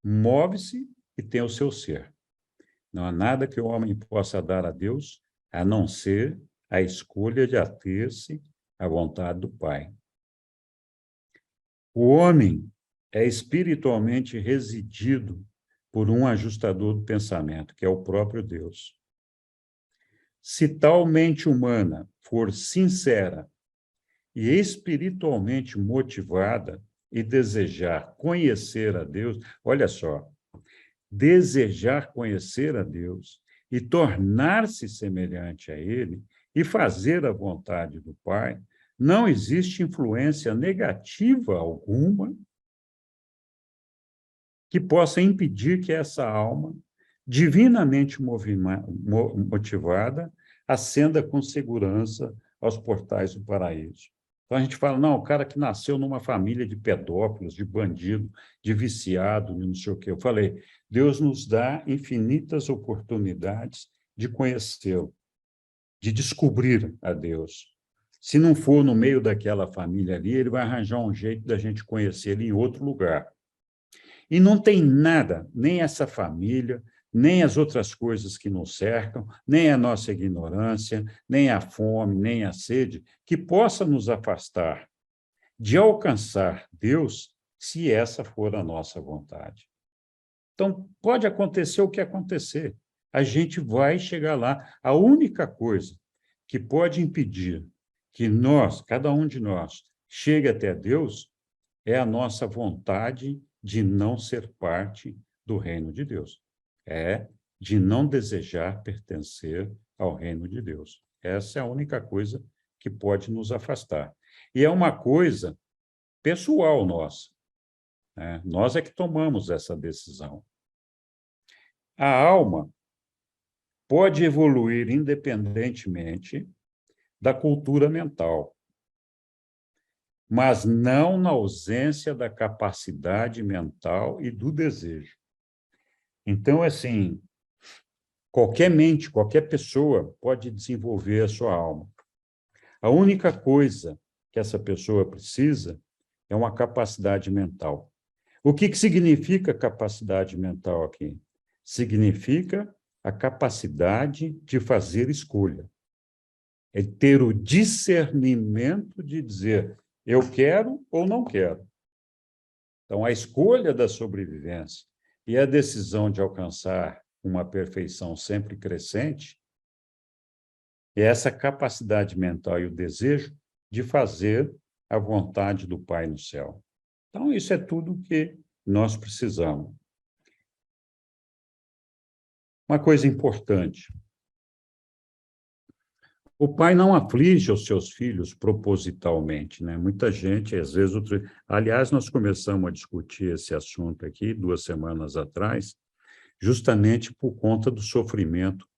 move-se e tem o seu ser. Não há nada que o homem possa dar a Deus, a não ser a escolha de ater-se à vontade do Pai. O homem é espiritualmente residido por um ajustador do pensamento, que é o próprio Deus. Se tal mente humana for sincera e espiritualmente motivada e desejar conhecer a Deus, olha só, desejar conhecer a Deus e tornar-se semelhante a Ele e fazer a vontade do Pai, não existe influência negativa alguma que possa impedir que essa alma, divinamente motivada, ascenda com segurança aos portais do paraíso. Então, a gente fala, não, o cara que nasceu numa família de pedófilos, de bandido, de viciado, de não sei o quê. Eu falei, Deus nos dá infinitas oportunidades de conhecê-lo, de descobrir a Deus. Se não for no meio daquela família ali, ele vai arranjar um jeito da gente conhecer ele em outro lugar. E não tem nada, nem essa família, nem as outras coisas que nos cercam, nem a nossa ignorância, nem a fome, nem a sede, que possa nos afastar de alcançar Deus, se essa for a nossa vontade. Então, pode acontecer o que acontecer, a gente vai chegar lá. A única coisa que pode impedir que nós, cada um de nós, chegue até Deus, é a nossa vontade de não ser parte do reino de Deus. É de não desejar pertencer ao reino de Deus. Essa é a única coisa que pode nos afastar. E é uma coisa pessoal nossa, né? Nós é que tomamos essa decisão. A alma pode evoluir independentemente da cultura mental, mas não na ausência da capacidade mental e do desejo. Então, assim, qualquer mente, qualquer pessoa pode desenvolver a sua alma. A única coisa que essa pessoa precisa é uma capacidade mental. O que significa capacidade mental aqui? Significa a capacidade de fazer escolha. É ter o discernimento de dizer, eu quero ou não quero. Então, a escolha da sobrevivência e a decisão de alcançar uma perfeição sempre crescente é essa capacidade mental e o desejo de fazer a vontade do Pai no céu. Então, isso é tudo que nós precisamos. Uma coisa importante. O pai não aflige os seus filhos propositalmente, né? Muita gente, às vezes... Aliás, nós começamos a discutir esse assunto aqui 2 semanas atrás, justamente por conta do sofrimento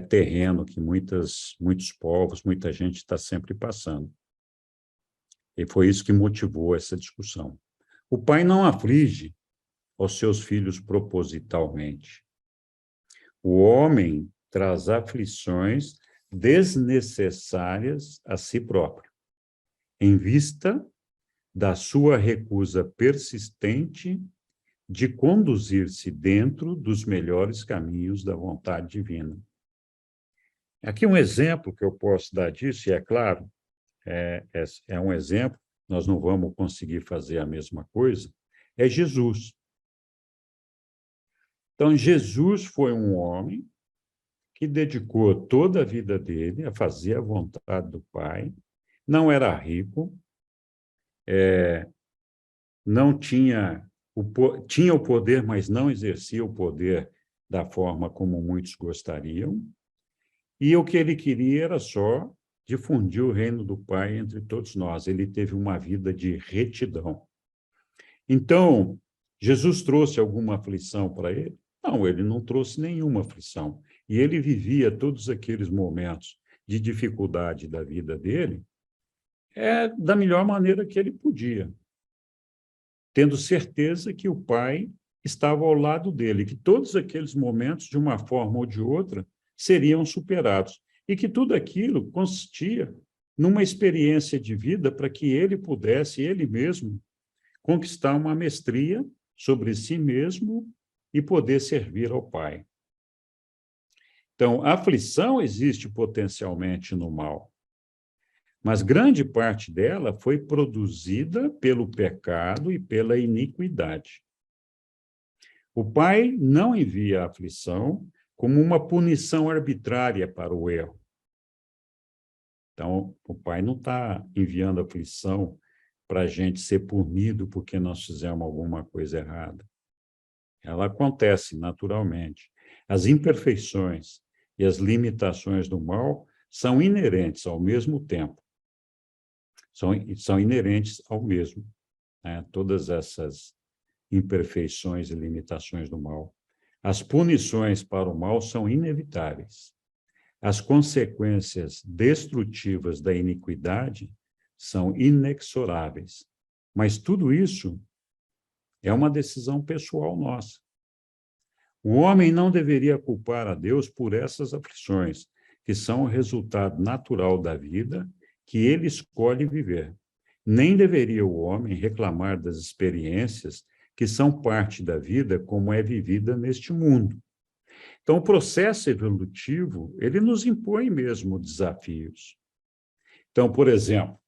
terreno que muitos povos, muita gente está sempre passando. E foi isso que motivou essa discussão. O pai não aflige aos seus filhos propositalmente. O homem traz aflições desnecessárias a si próprio, em vista da sua recusa persistente de conduzir-se dentro dos melhores caminhos da vontade divina. Aqui um exemplo que eu posso dar disso, e é claro, é um exemplo, nós não vamos conseguir fazer a mesma coisa, é Jesus. Então, Jesus foi um homem que dedicou toda a vida dele a fazer a vontade do Pai, não era rico, não tinha tinha o poder, mas não exercia o poder da forma como muitos gostariam, e o que ele queria era só difundir o reino do Pai entre todos nós. Ele teve uma vida de retidão. Então, Jesus trouxe alguma aflição para ele? Não, ele não trouxe nenhuma aflição. E ele vivia todos aqueles momentos de dificuldade da vida dele da melhor maneira que ele podia, tendo certeza que o Pai estava ao lado dele, que todos aqueles momentos, de uma forma ou de outra, seriam superados, e que tudo aquilo consistia numa experiência de vida para que ele pudesse, ele mesmo, conquistar uma mestria sobre si mesmo e poder servir ao Pai. Então, a aflição existe potencialmente no mal, mas grande parte dela foi produzida pelo pecado e pela iniquidade. O Pai não envia a aflição como uma punição arbitrária para o erro. Então, o Pai não está enviando aflição para a gente ser punido porque nós fizemos alguma coisa errada. Ela acontece naturalmente. As imperfeições e as limitações do mal são inerentes ao mesmo tempo. São inerentes ao mesmo, né? Todas essas imperfeições e limitações do mal. As punições para o mal são inevitáveis. As consequências destrutivas da iniquidade são inexoráveis. Mas tudo isso é uma decisão pessoal nossa. O homem não deveria culpar a Deus por essas aflições, que são o resultado natural da vida que ele escolhe viver. Nem deveria o homem reclamar das experiências que são parte da vida como é vivida neste mundo. Então, o processo evolutivo, ele nos impõe mesmo desafios. Então, por exemplo,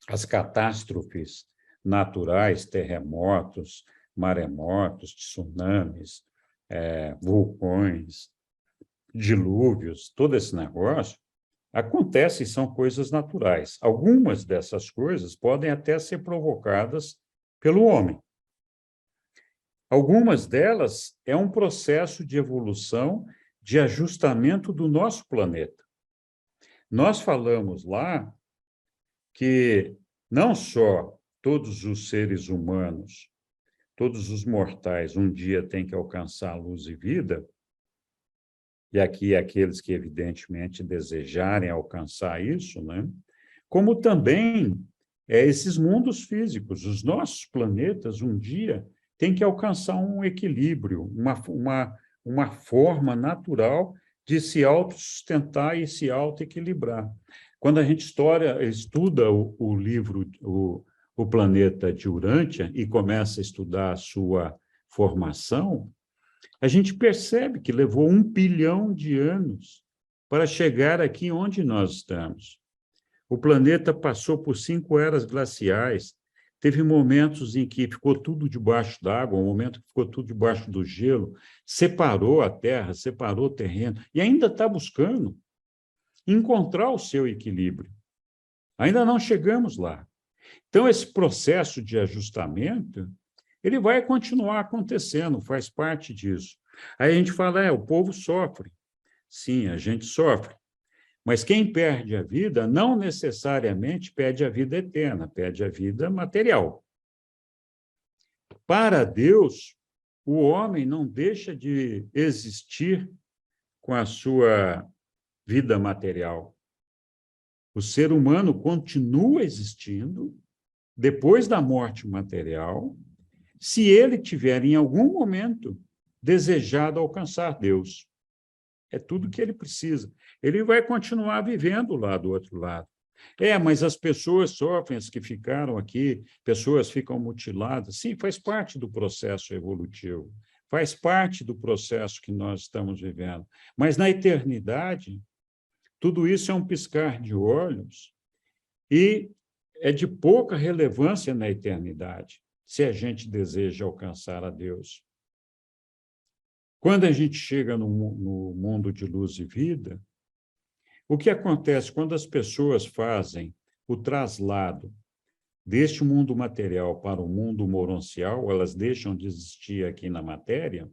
as catástrofes naturais, terremotos, maremotos, tsunamis, vulcões, dilúvios, todo esse negócio, acontece e são coisas naturais. Algumas dessas coisas podem até ser provocadas pelo homem. Algumas delas é um processo de evolução, de ajustamento do nosso planeta. Nós falamos lá que não só todos os seres humanos, todos os mortais, um dia têm que alcançar a luz e vida, e aqui aqueles que evidentemente desejarem alcançar isso, né? Como também esses mundos físicos, os nossos planetas, um dia, têm que alcançar um equilíbrio, uma forma natural de se autossustentar e se autoequilibrar. Quando a gente estuda o livro, o planeta de Urântia, e começa a estudar a sua formação, a gente percebe que levou 1 bilhão de anos para chegar aqui onde nós estamos. O planeta passou por 5 eras glaciais, teve momentos em que ficou tudo debaixo d'água, um momento que ficou tudo debaixo do gelo, separou a Terra, separou o terreno, e ainda está buscando encontrar o seu equilíbrio. Ainda não chegamos lá. Então, esse processo de ajustamento, ele vai continuar acontecendo, faz parte disso. Aí a gente fala, o povo sofre. Sim, a gente sofre. Mas quem perde a vida não necessariamente perde a vida eterna, perde a vida material. Para Deus, o homem não deixa de existir com a sua vida material. O ser humano continua existindo depois da morte material, se ele tiver, em algum momento, desejado alcançar Deus. É tudo que ele precisa. Ele vai continuar vivendo lá do outro lado. Mas as pessoas sofrem, as que ficaram aqui, pessoas ficam mutiladas. Sim, faz parte do processo evolutivo, faz parte do processo que nós estamos vivendo. Mas na eternidade, tudo isso é um piscar de olhos e é de pouca relevância na eternidade, se a gente deseja alcançar a Deus. Quando a gente chega no mundo de luz e vida, o que acontece quando as pessoas fazem o traslado deste mundo material para o mundo moroncial, elas deixam de existir aqui na matéria,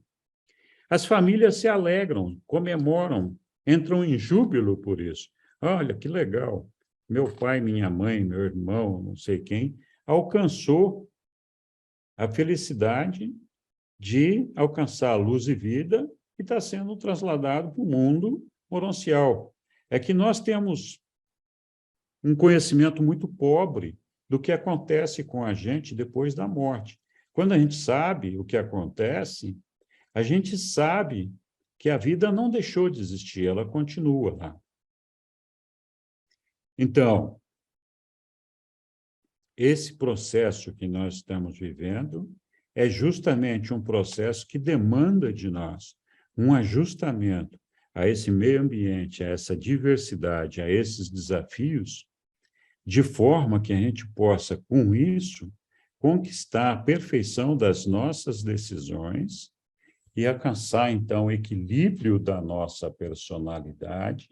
as famílias se alegram, comemoram, entram em júbilo por isso. Olha, que legal, meu pai, minha mãe, meu irmão, não sei quem, alcançou a felicidade de alcançar a luz e vida e está sendo trasladado para o mundo moroncial. É que nós temos um conhecimento muito pobre do que acontece com a gente depois da morte. Quando a gente sabe o que acontece, a gente sabe que a vida não deixou de existir, ela continua lá. Então, esse processo que nós estamos vivendo é justamente um processo que demanda de nós um ajustamento a esse meio ambiente, a essa diversidade, a esses desafios, de forma que a gente possa, com isso, conquistar a perfeição das nossas decisões e alcançar, então, o equilíbrio da nossa personalidade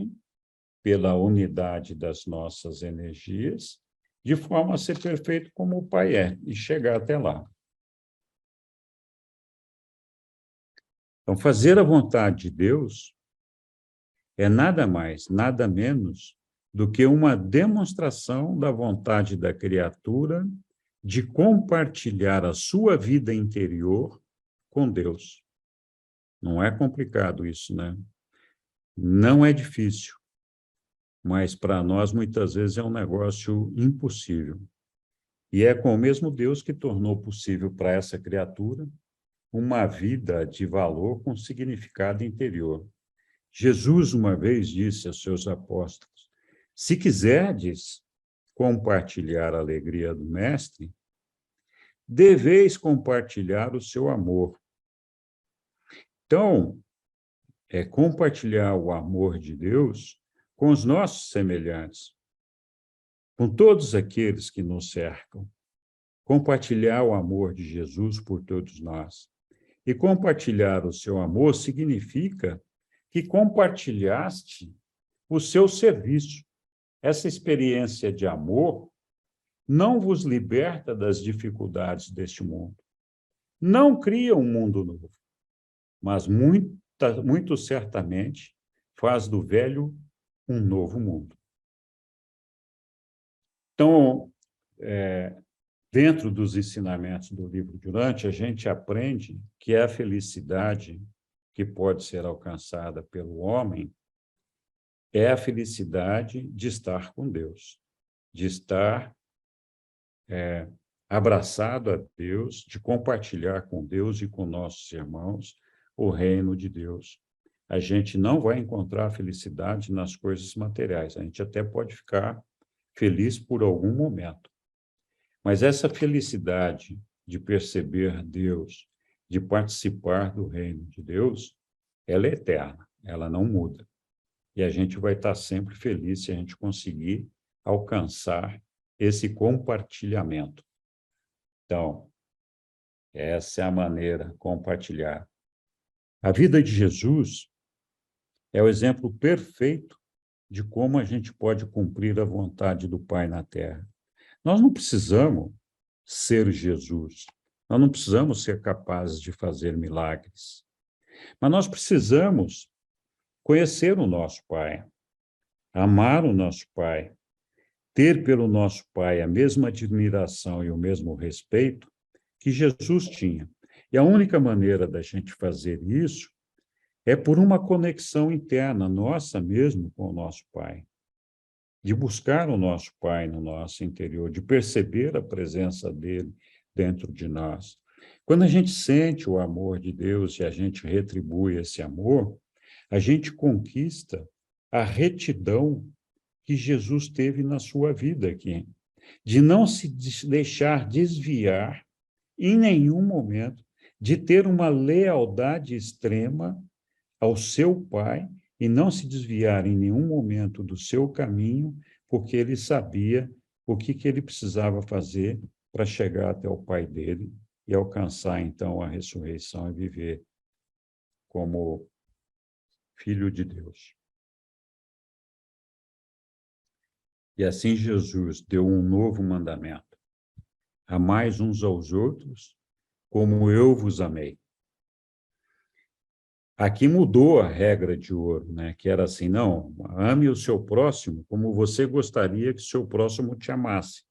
pela unidade das nossas energias, de forma a ser perfeito como o Pai é, e chegar até lá. Então, fazer a vontade de Deus é nada mais, nada menos do que uma demonstração da vontade da criatura de compartilhar a sua vida interior com Deus. Não é complicado isso, né? Não é difícil, mas para nós muitas vezes é um negócio impossível. E é com o mesmo Deus que tornou possível para essa criatura uma vida de valor com significado interior. Jesus uma vez disse aos seus apóstolos: se quiserdes compartilhar a alegria do Mestre, deveis compartilhar o seu amor. Então, é compartilhar o amor de Deus com os nossos semelhantes, com todos aqueles que nos cercam. Compartilhar o amor de Jesus por todos nós. E compartilhar o seu amor significa que compartilhaste o seu serviço. Essa experiência de amor não vos liberta das dificuldades deste mundo. não cria um mundo novo, mas muito certamente faz do velho um novo mundo. Então, dentro dos ensinamentos do livro Durante, a gente aprende que a felicidade que pode ser alcançada pelo homem é a felicidade de estar com Deus, de estar abraçado a Deus, de compartilhar com Deus e com nossos irmãos o reino de Deus. A gente não vai encontrar felicidade nas coisas materiais, a gente até pode ficar feliz por algum momento. Mas essa felicidade de perceber Deus, de participar do reino de Deus, ela é eterna, ela não muda. E a gente vai estar sempre feliz se a gente conseguir alcançar esse compartilhamento. Então, essa é a maneira, compartilhar. A vida de Jesus é o exemplo perfeito de como a gente pode cumprir a vontade do Pai na Terra. Nós não precisamos ser Jesus, nós não precisamos ser capazes de fazer milagres, mas nós precisamos conhecer o nosso Pai, amar o nosso Pai, ter pelo nosso Pai a mesma admiração e o mesmo respeito que Jesus tinha. E a única maneira da gente fazer isso é por uma conexão interna nossa mesmo com o nosso Pai, de buscar o nosso Pai no nosso interior, de perceber a presença dele dentro de nós. Quando a gente sente o amor de Deus e a gente retribui esse amor, a gente conquista a retidão que Jesus teve na sua vida aqui, de não se deixar desviar em nenhum momento, de ter uma lealdade extrema ao seu Pai e não se desviar em nenhum momento do seu caminho, porque ele sabia o que ele precisava fazer para chegar até o Pai dele e alcançar, então, a ressurreição e viver como Filho de Deus. E assim Jesus deu um novo mandamento: amais uns aos outros como eu vos amei. Aqui mudou a regra de ouro, né? Que era assim, não, ame o seu próximo como você gostaria que o seu próximo te amasse.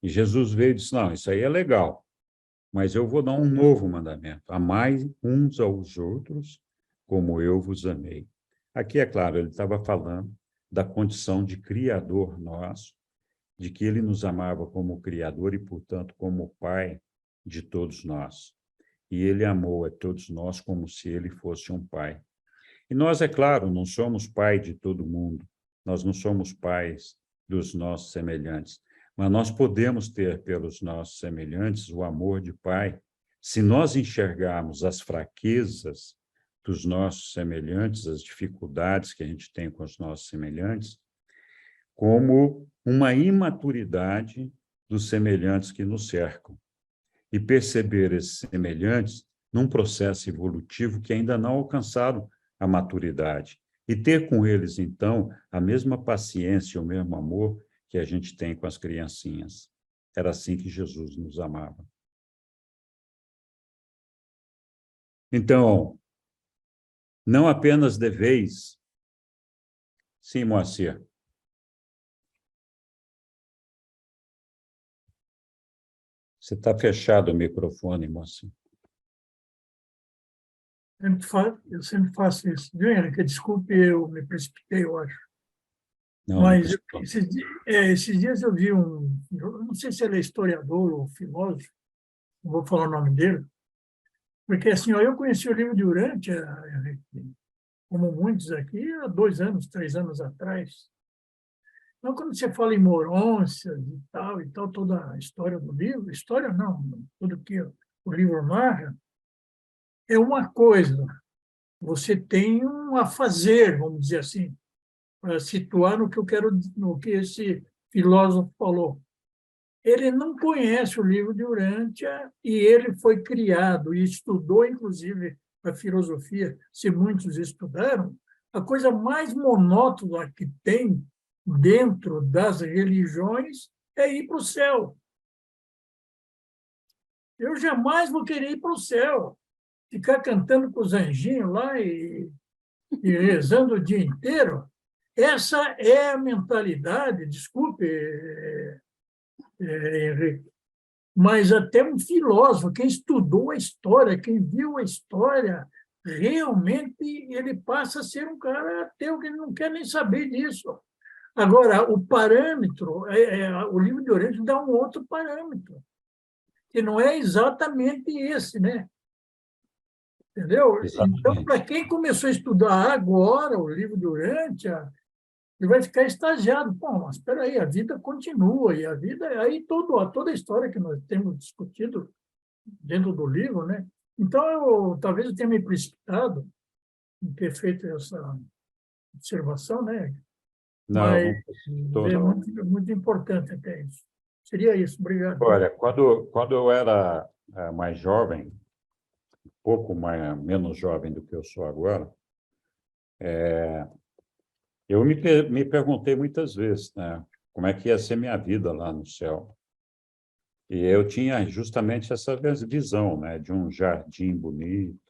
E Jesus veio e disse, não, isso aí é legal, mas eu vou dar um novo mandamento: amai uns aos outros como eu vos amei. Aqui, é claro, ele estava falando da condição de Criador nosso, de que ele nos amava como Criador e, portanto, como Pai de todos nós. E ele amou a todos nós como se ele fosse um pai. E nós, é claro, não somos pai de todo mundo, nós não somos pais dos nossos semelhantes, mas nós podemos ter pelos nossos semelhantes o amor de pai, se nós enxergarmos as fraquezas dos nossos semelhantes, as dificuldades que a gente tem com os nossos semelhantes, como uma imaturidade dos semelhantes que nos cercam. E perceber esses semelhantes num processo evolutivo que ainda não alcançaram a maturidade. E ter com eles, então, a mesma paciência e o mesmo amor que a gente tem com as criancinhas. Era assim que Jesus nos amava. Então, não apenas deveis... Sim, Moacir. Você está fechado o microfone, moça. Eu sempre faço isso. Viu, Henrique? Desculpe, eu me precipitei, eu acho. Não, mas esses dias eu vi eu não sei se ele é historiador ou filósofo, não vou falar o nome dele, porque assim, eu conheci o livro de Durante, como muitos aqui, há 2 anos, 3 anos atrás. Então, quando você fala em Morôncia e tal, toda a história do livro, história não, tudo que o livro narra, é uma coisa. Você tem um a fazer, vamos dizer assim, para situar no que esse filósofo falou. Ele não conhece o livro de Urântia e ele foi criado e estudou, inclusive, a filosofia, se muitos estudaram, a coisa mais monótona que tem dentro das religiões é ir para o céu. Eu jamais vou querer ir para o céu, ficar cantando com os anjinhos lá e rezando o dia inteiro. Essa é a mentalidade, desculpe, Henrique, mas até um filósofo, quem estudou a história, quem viu a história, realmente ele passa a ser um cara ateu, que ele não quer nem saber disso. Agora, o parâmetro, o livro de Orente dá um outro parâmetro, que não é exatamente esse, né? Entendeu? Exatamente. Então, para quem começou a estudar agora o livro de Urântia, ele vai ficar extasiado. Pô, mas espera aí, a vida continua, e a vida... Aí toda a história que nós temos discutido dentro do livro, né? Então, talvez eu tenha me precipitado em ter feito essa observação, né? Não, Mas não é não. muito importante até isso. Seria isso, obrigado. Olha, quando eu era mais jovem, um pouco menos jovem do que eu sou agora, eu me perguntei muitas vezes, né, como é que ia ser minha vida lá no céu. E eu tinha justamente essa visão, né, de um jardim bonito,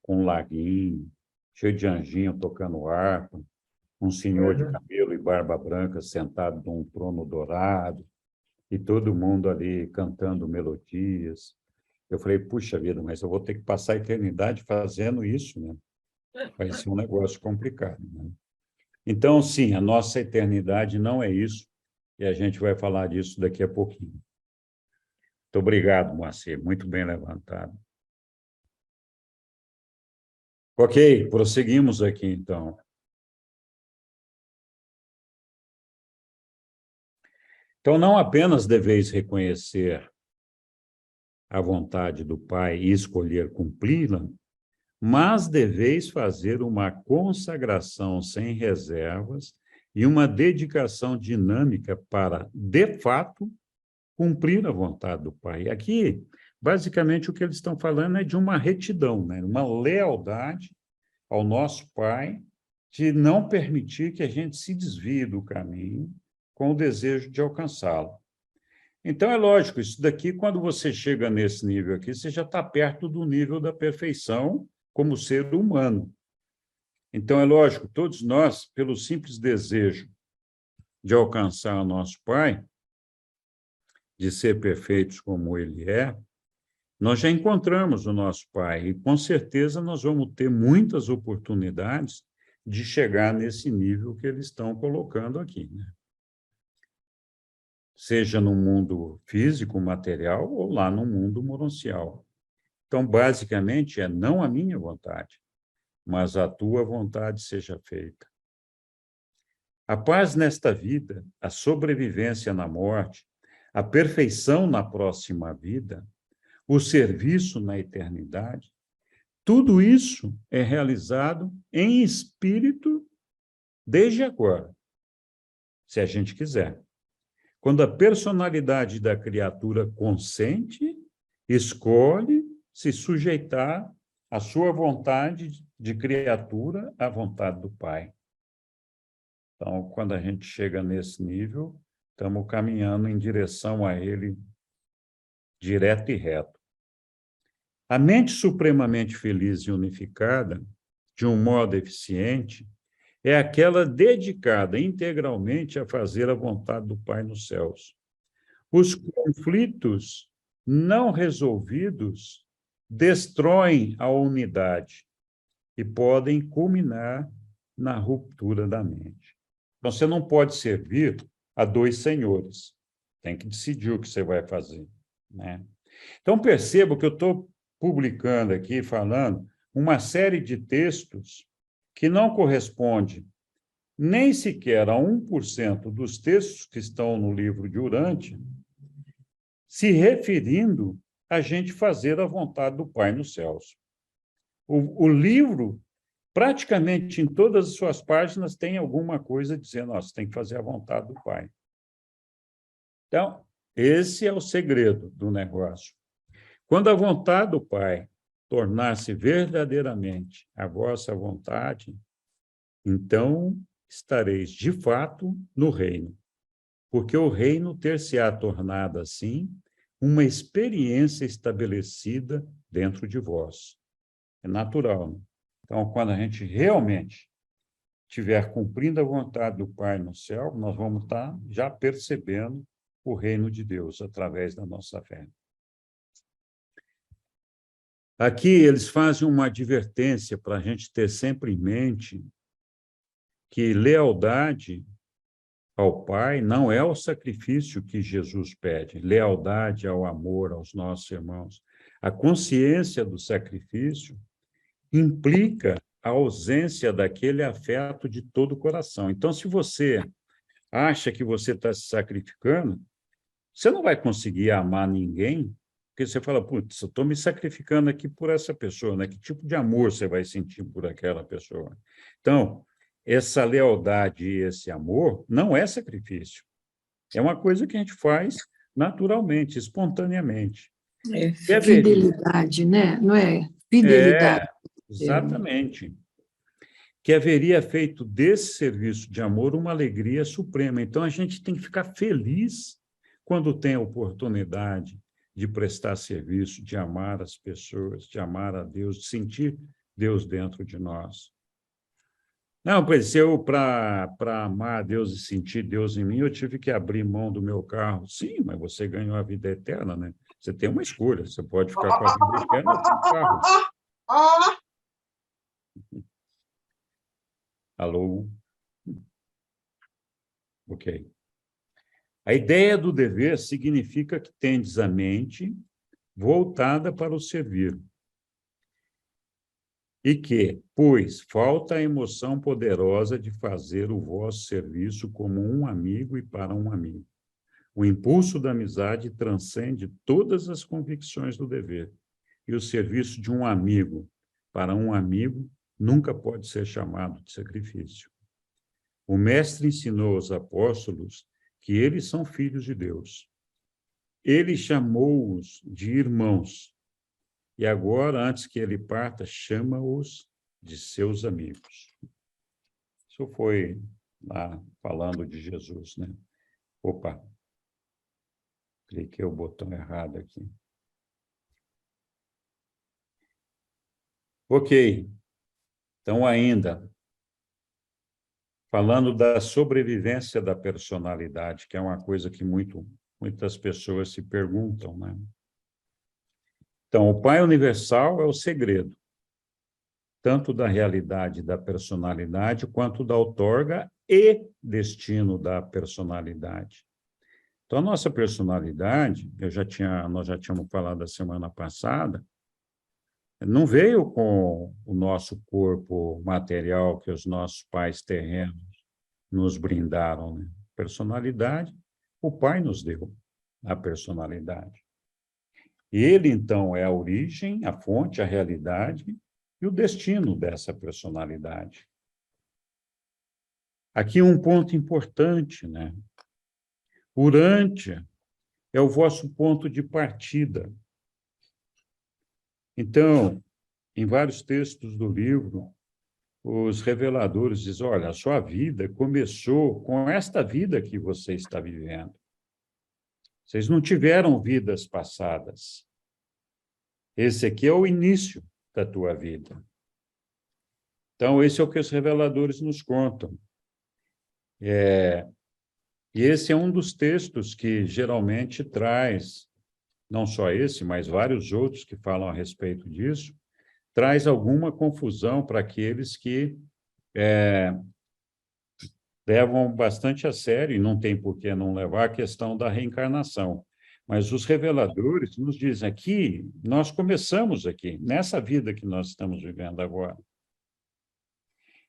com um laguinho, cheio de anjinho tocando harpa, um senhor de cabelo e barba branca sentado num trono dourado, e todo mundo ali cantando melodias. Eu falei, puxa vida, mas eu vou ter que passar a eternidade fazendo isso, né? Vai ser um negócio complicado, né? Então, sim, a nossa eternidade não é isso, e a gente vai falar disso daqui a pouquinho. Muito obrigado, Moacir, muito bem levantado. Ok, prosseguimos aqui, então. Então, não apenas deveis reconhecer a vontade do Pai e escolher cumpri-la, mas deveis fazer uma consagração sem reservas e uma dedicação dinâmica para, de fato, cumprir a vontade do Pai. Aqui, basicamente, o que eles estão falando é de uma retidão, né? Uma lealdade ao nosso Pai, de não permitir que a gente se desvie do caminho com o desejo de alcançá-lo. Então, é lógico, isso daqui, quando você chega nesse nível aqui, você já está perto do nível da perfeição como ser humano. Então, é lógico, todos nós, pelo simples desejo de alcançar o nosso Pai, de ser perfeitos como Ele é, nós já encontramos o nosso Pai e, com certeza, nós vamos ter muitas oportunidades de chegar nesse nível que eles estão colocando aqui, né? Seja no mundo físico, material, ou lá no mundo monancial. Então, basicamente, é não a minha vontade, mas a tua vontade seja feita. A paz nesta vida, a sobrevivência na morte, a perfeição na próxima vida, o serviço na eternidade, tudo isso é realizado em espírito desde agora, se a gente quiser. Quando a personalidade da criatura consente, escolhe se sujeitar à sua vontade de criatura à vontade do Pai. Então, quando a gente chega nesse nível, estamos caminhando em direção a Ele direto e reto. A mente supremamente feliz e unificada, de um modo eficiente, é aquela dedicada integralmente a fazer a vontade do Pai nos céus. Os conflitos não resolvidos destroem a unidade e podem culminar na ruptura da mente. Então, você não pode servir a dois senhores. Tem que decidir o que você vai fazer, né? Então, perceba que eu estou publicando aqui, falando, uma série de textos que não corresponde nem sequer a 1% dos textos que estão no livro de Urântia, se referindo a gente fazer a vontade do Pai nos céus. O livro, praticamente em todas as suas páginas, tem alguma coisa dizendo, você tem que fazer a vontade do Pai. Então, esse é o segredo do negócio. Quando a vontade do Pai tornar-se verdadeiramente a vossa vontade, então estareis, de fato, no reino. Porque o reino ter-se-á tornado assim uma experiência estabelecida dentro de vós. É natural, né? Então, quando a gente realmente estiver cumprindo a vontade do Pai no céu, nós vamos estar já percebendo o reino de Deus através da nossa fé. Aqui eles fazem uma advertência para a gente ter sempre em mente que lealdade ao Pai não é o sacrifício que Jesus pede, lealdade ao amor aos nossos irmãos. A consciência do sacrifício implica a ausência daquele afeto de todo o coração. Então, se você acha que você está se sacrificando, você não vai conseguir amar ninguém, porque você fala, putz, eu estou me sacrificando aqui por essa pessoa, né? Que tipo de amor você vai sentir por aquela pessoa? Então, essa lealdade e esse amor não é sacrifício. É uma coisa que a gente faz naturalmente, espontaneamente. É fidelidade, né? Não é? Fidelidade. Exatamente. Que haveria feito desse serviço de amor uma alegria suprema. Então, a gente tem que ficar feliz quando tem a oportunidade de prestar serviço, de amar as pessoas, de amar a Deus, de sentir Deus dentro de nós. Não, pois eu, para amar a Deus e sentir Deus em mim, eu tive que abrir mão do meu carro. Sim, mas você ganhou a vida eterna, né? Você tem uma escolha, você pode ficar com a vida eterna ou com o carro. Alô? Ok. A ideia do dever significa que tendes a mente voltada para o servir. E que, pois, falta a emoção poderosa de fazer o vosso serviço como um amigo e para um amigo. O impulso da amizade transcende todas as convicções do dever. E o serviço de um amigo para um amigo nunca pode ser chamado de sacrifício. O Mestre ensinou aos apóstolos que eles são filhos de Deus. Ele chamou-os de irmãos. E agora, antes que ele parta, chama-os de seus amigos. Isso foi lá falando de Jesus, né? Opa, cliquei o botão errado aqui. Ok. Então, ainda, falando da sobrevivência da personalidade, que é uma coisa que muitas pessoas se perguntam, né? Então, o Pai Universal é o segredo, tanto da realidade da personalidade, quanto da outorga e destino da personalidade. Então, a nossa personalidade, nós já tínhamos falado a semana passada, não veio com o nosso corpo material que os nossos pais terrenos nos brindaram, né? Personalidade, o Pai nos deu a personalidade. Ele, então, é a origem, a fonte, a realidade e o destino dessa personalidade. Aqui um ponto importante, né? Urântia é o vosso ponto de partida. Então, em vários textos do livro, os reveladores dizem, olha, a sua vida começou com esta vida que você está vivendo. Vocês não tiveram vidas passadas. Esse aqui é o início da tua vida. Então, esse é o que os reveladores nos contam. E esse é um dos textos que geralmente traz, não só esse, mas vários outros que falam a respeito disso, traz alguma confusão para aqueles que levam bastante a sério, e não tem por que não levar, a questão da reencarnação. Mas os reveladores nos dizem aqui, nós começamos aqui, nessa vida que nós estamos vivendo agora.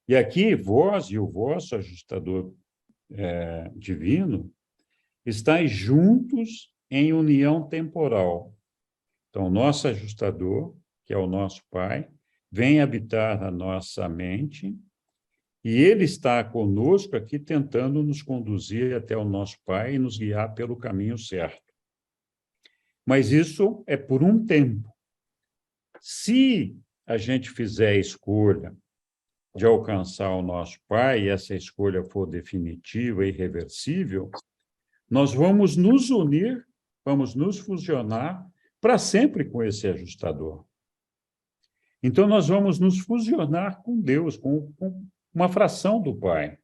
E aqui, vós e o vosso ajustador divino estáis juntos em união temporal. Então, nosso ajustador, que é o nosso Pai, vem habitar a nossa mente e ele está conosco aqui tentando nos conduzir até o nosso Pai e nos guiar pelo caminho certo. Mas isso é por um tempo. Se a gente fizer a escolha de alcançar o nosso Pai, e essa escolha for definitiva e irreversível, nós vamos nos unir vamos nos fusionar para sempre com esse ajustador. Então, nós vamos nos fusionar com Deus, com uma fração do Pai.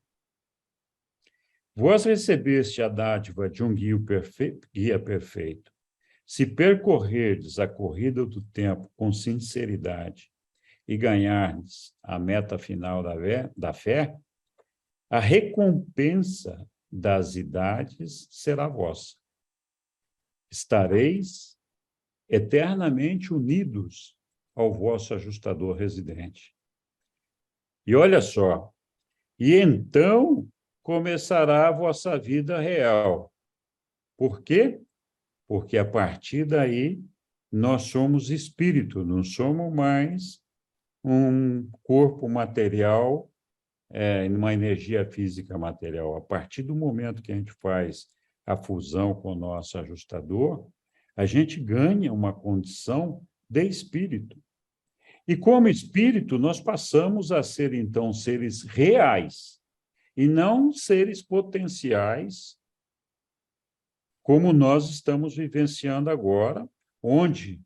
Vós recebeste a dádiva de um guia perfeito. Se percorrerdes a corrida do tempo com sinceridade e ganhardes a meta final da fé, a recompensa das idades será vossa. Estareis eternamente unidos ao vosso ajustador residente. E olha só, e então começará a vossa vida real. Por quê? Porque a partir daí nós somos espírito, não somos mais um corpo material, uma energia física material. A partir do momento que a gente faz a fusão com o nosso ajustador, a gente ganha uma condição de espírito. E como espírito, nós passamos a ser, então, seres reais, e não seres potenciais, como nós estamos vivenciando agora, onde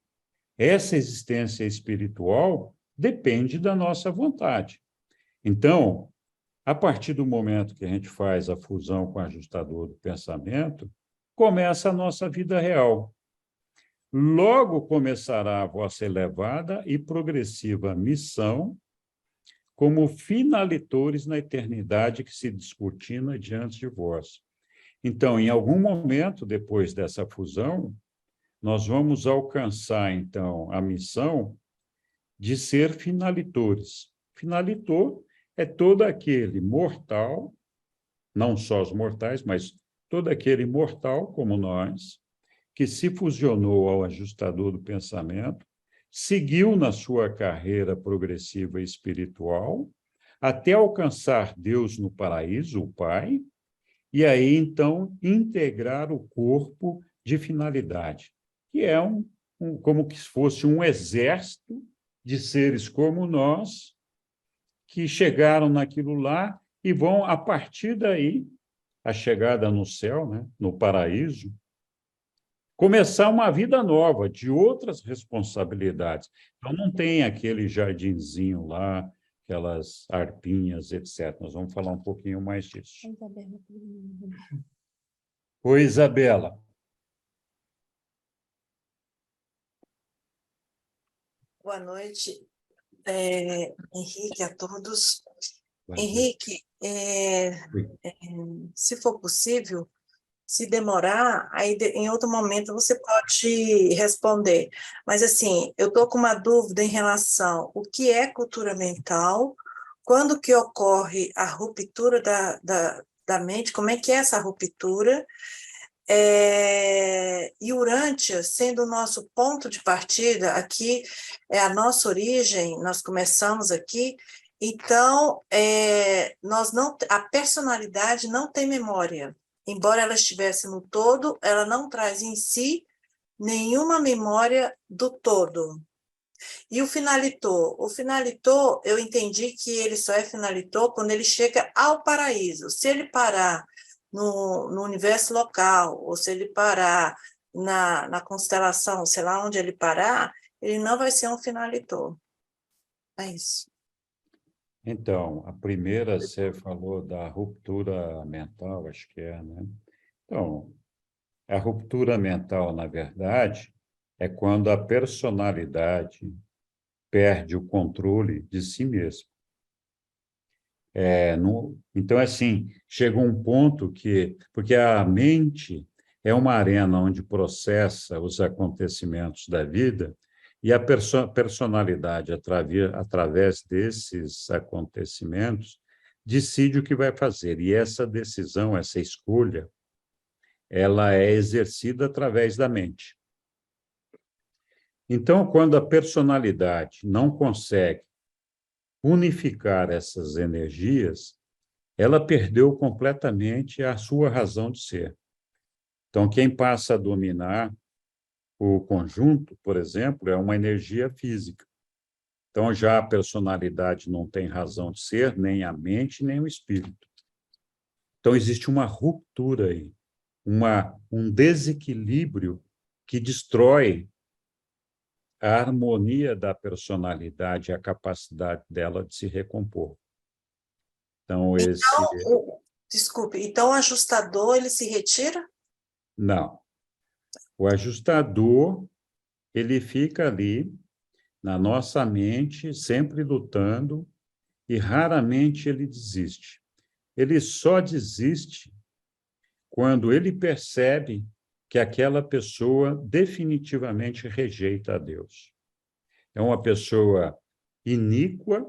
essa existência espiritual depende da nossa vontade. Então, a partir do momento que a gente faz a fusão com o ajustador do pensamento, começa a nossa vida real. Logo começará a vossa elevada e progressiva missão como finalitores na eternidade que se descortina diante de vós. Então, em algum momento, depois dessa fusão, nós vamos alcançar, então, a missão de ser finalitores. Finalitor é todo aquele mortal, não só os mortais, mas todo aquele mortal como nós, que se fusionou ao ajustador do pensamento, seguiu na sua carreira progressiva espiritual, até alcançar Deus no paraíso, o Pai, e aí, então, integrar o corpo de finalidade, que é como que fosse um exército de seres como nós, que chegaram naquilo lá e vão, a partir daí, a chegada no céu, né, no paraíso, começar uma vida nova, de outras responsabilidades. Então, não tem aquele jardinzinho lá, aquelas arpinhas, etc. Nós vamos falar um pouquinho mais disso. Oi, Isabela. Boa noite, Henrique, a todos. Henrique, se for possível, se demorar, aí em outro momento você pode responder. Mas, assim, eu estou com uma dúvida em relação ao que é cultura mental, quando que ocorre a ruptura da mente, como é que é essa ruptura, e Urântia, sendo o nosso ponto de partida, aqui é a nossa origem, nós começamos aqui, então, a personalidade não tem memória. Embora ela estivesse no todo, ela não traz em si nenhuma memória do todo. E o finalitor, eu entendi que ele só é finalitor quando ele chega ao paraíso. Se ele parar no universo local, ou se ele parar na constelação, sei lá onde ele parar, ele não vai ser um finalitor. É isso. Então, a primeira, você falou da ruptura mental, acho que né? Então, a ruptura mental, na verdade, é quando a personalidade perde o controle de si mesma. Então, assim, chega um ponto que... Porque a mente é uma arena onde processa os acontecimentos da vida, e a personalidade, através desses acontecimentos, decide o que vai fazer. E essa decisão, essa escolha, ela é exercida através da mente. Então, quando a personalidade não consegue unificar essas energias, ela perdeu completamente a sua razão de ser. Então, quem passa a dominar o conjunto, por exemplo, é uma energia física. Então, já a personalidade não tem razão de ser, nem a mente, nem o espírito. Então, existe uma ruptura aí, um desequilíbrio que destrói a harmonia da personalidade, a capacidade dela de se recompor. Então, Desculpe, então o ajustador, ele se retira? Não. O ajustador, ele fica ali, na nossa mente, sempre lutando, e raramente ele desiste. Ele só desiste quando ele percebe que aquela pessoa definitivamente rejeita a Deus. É uma pessoa iníqua,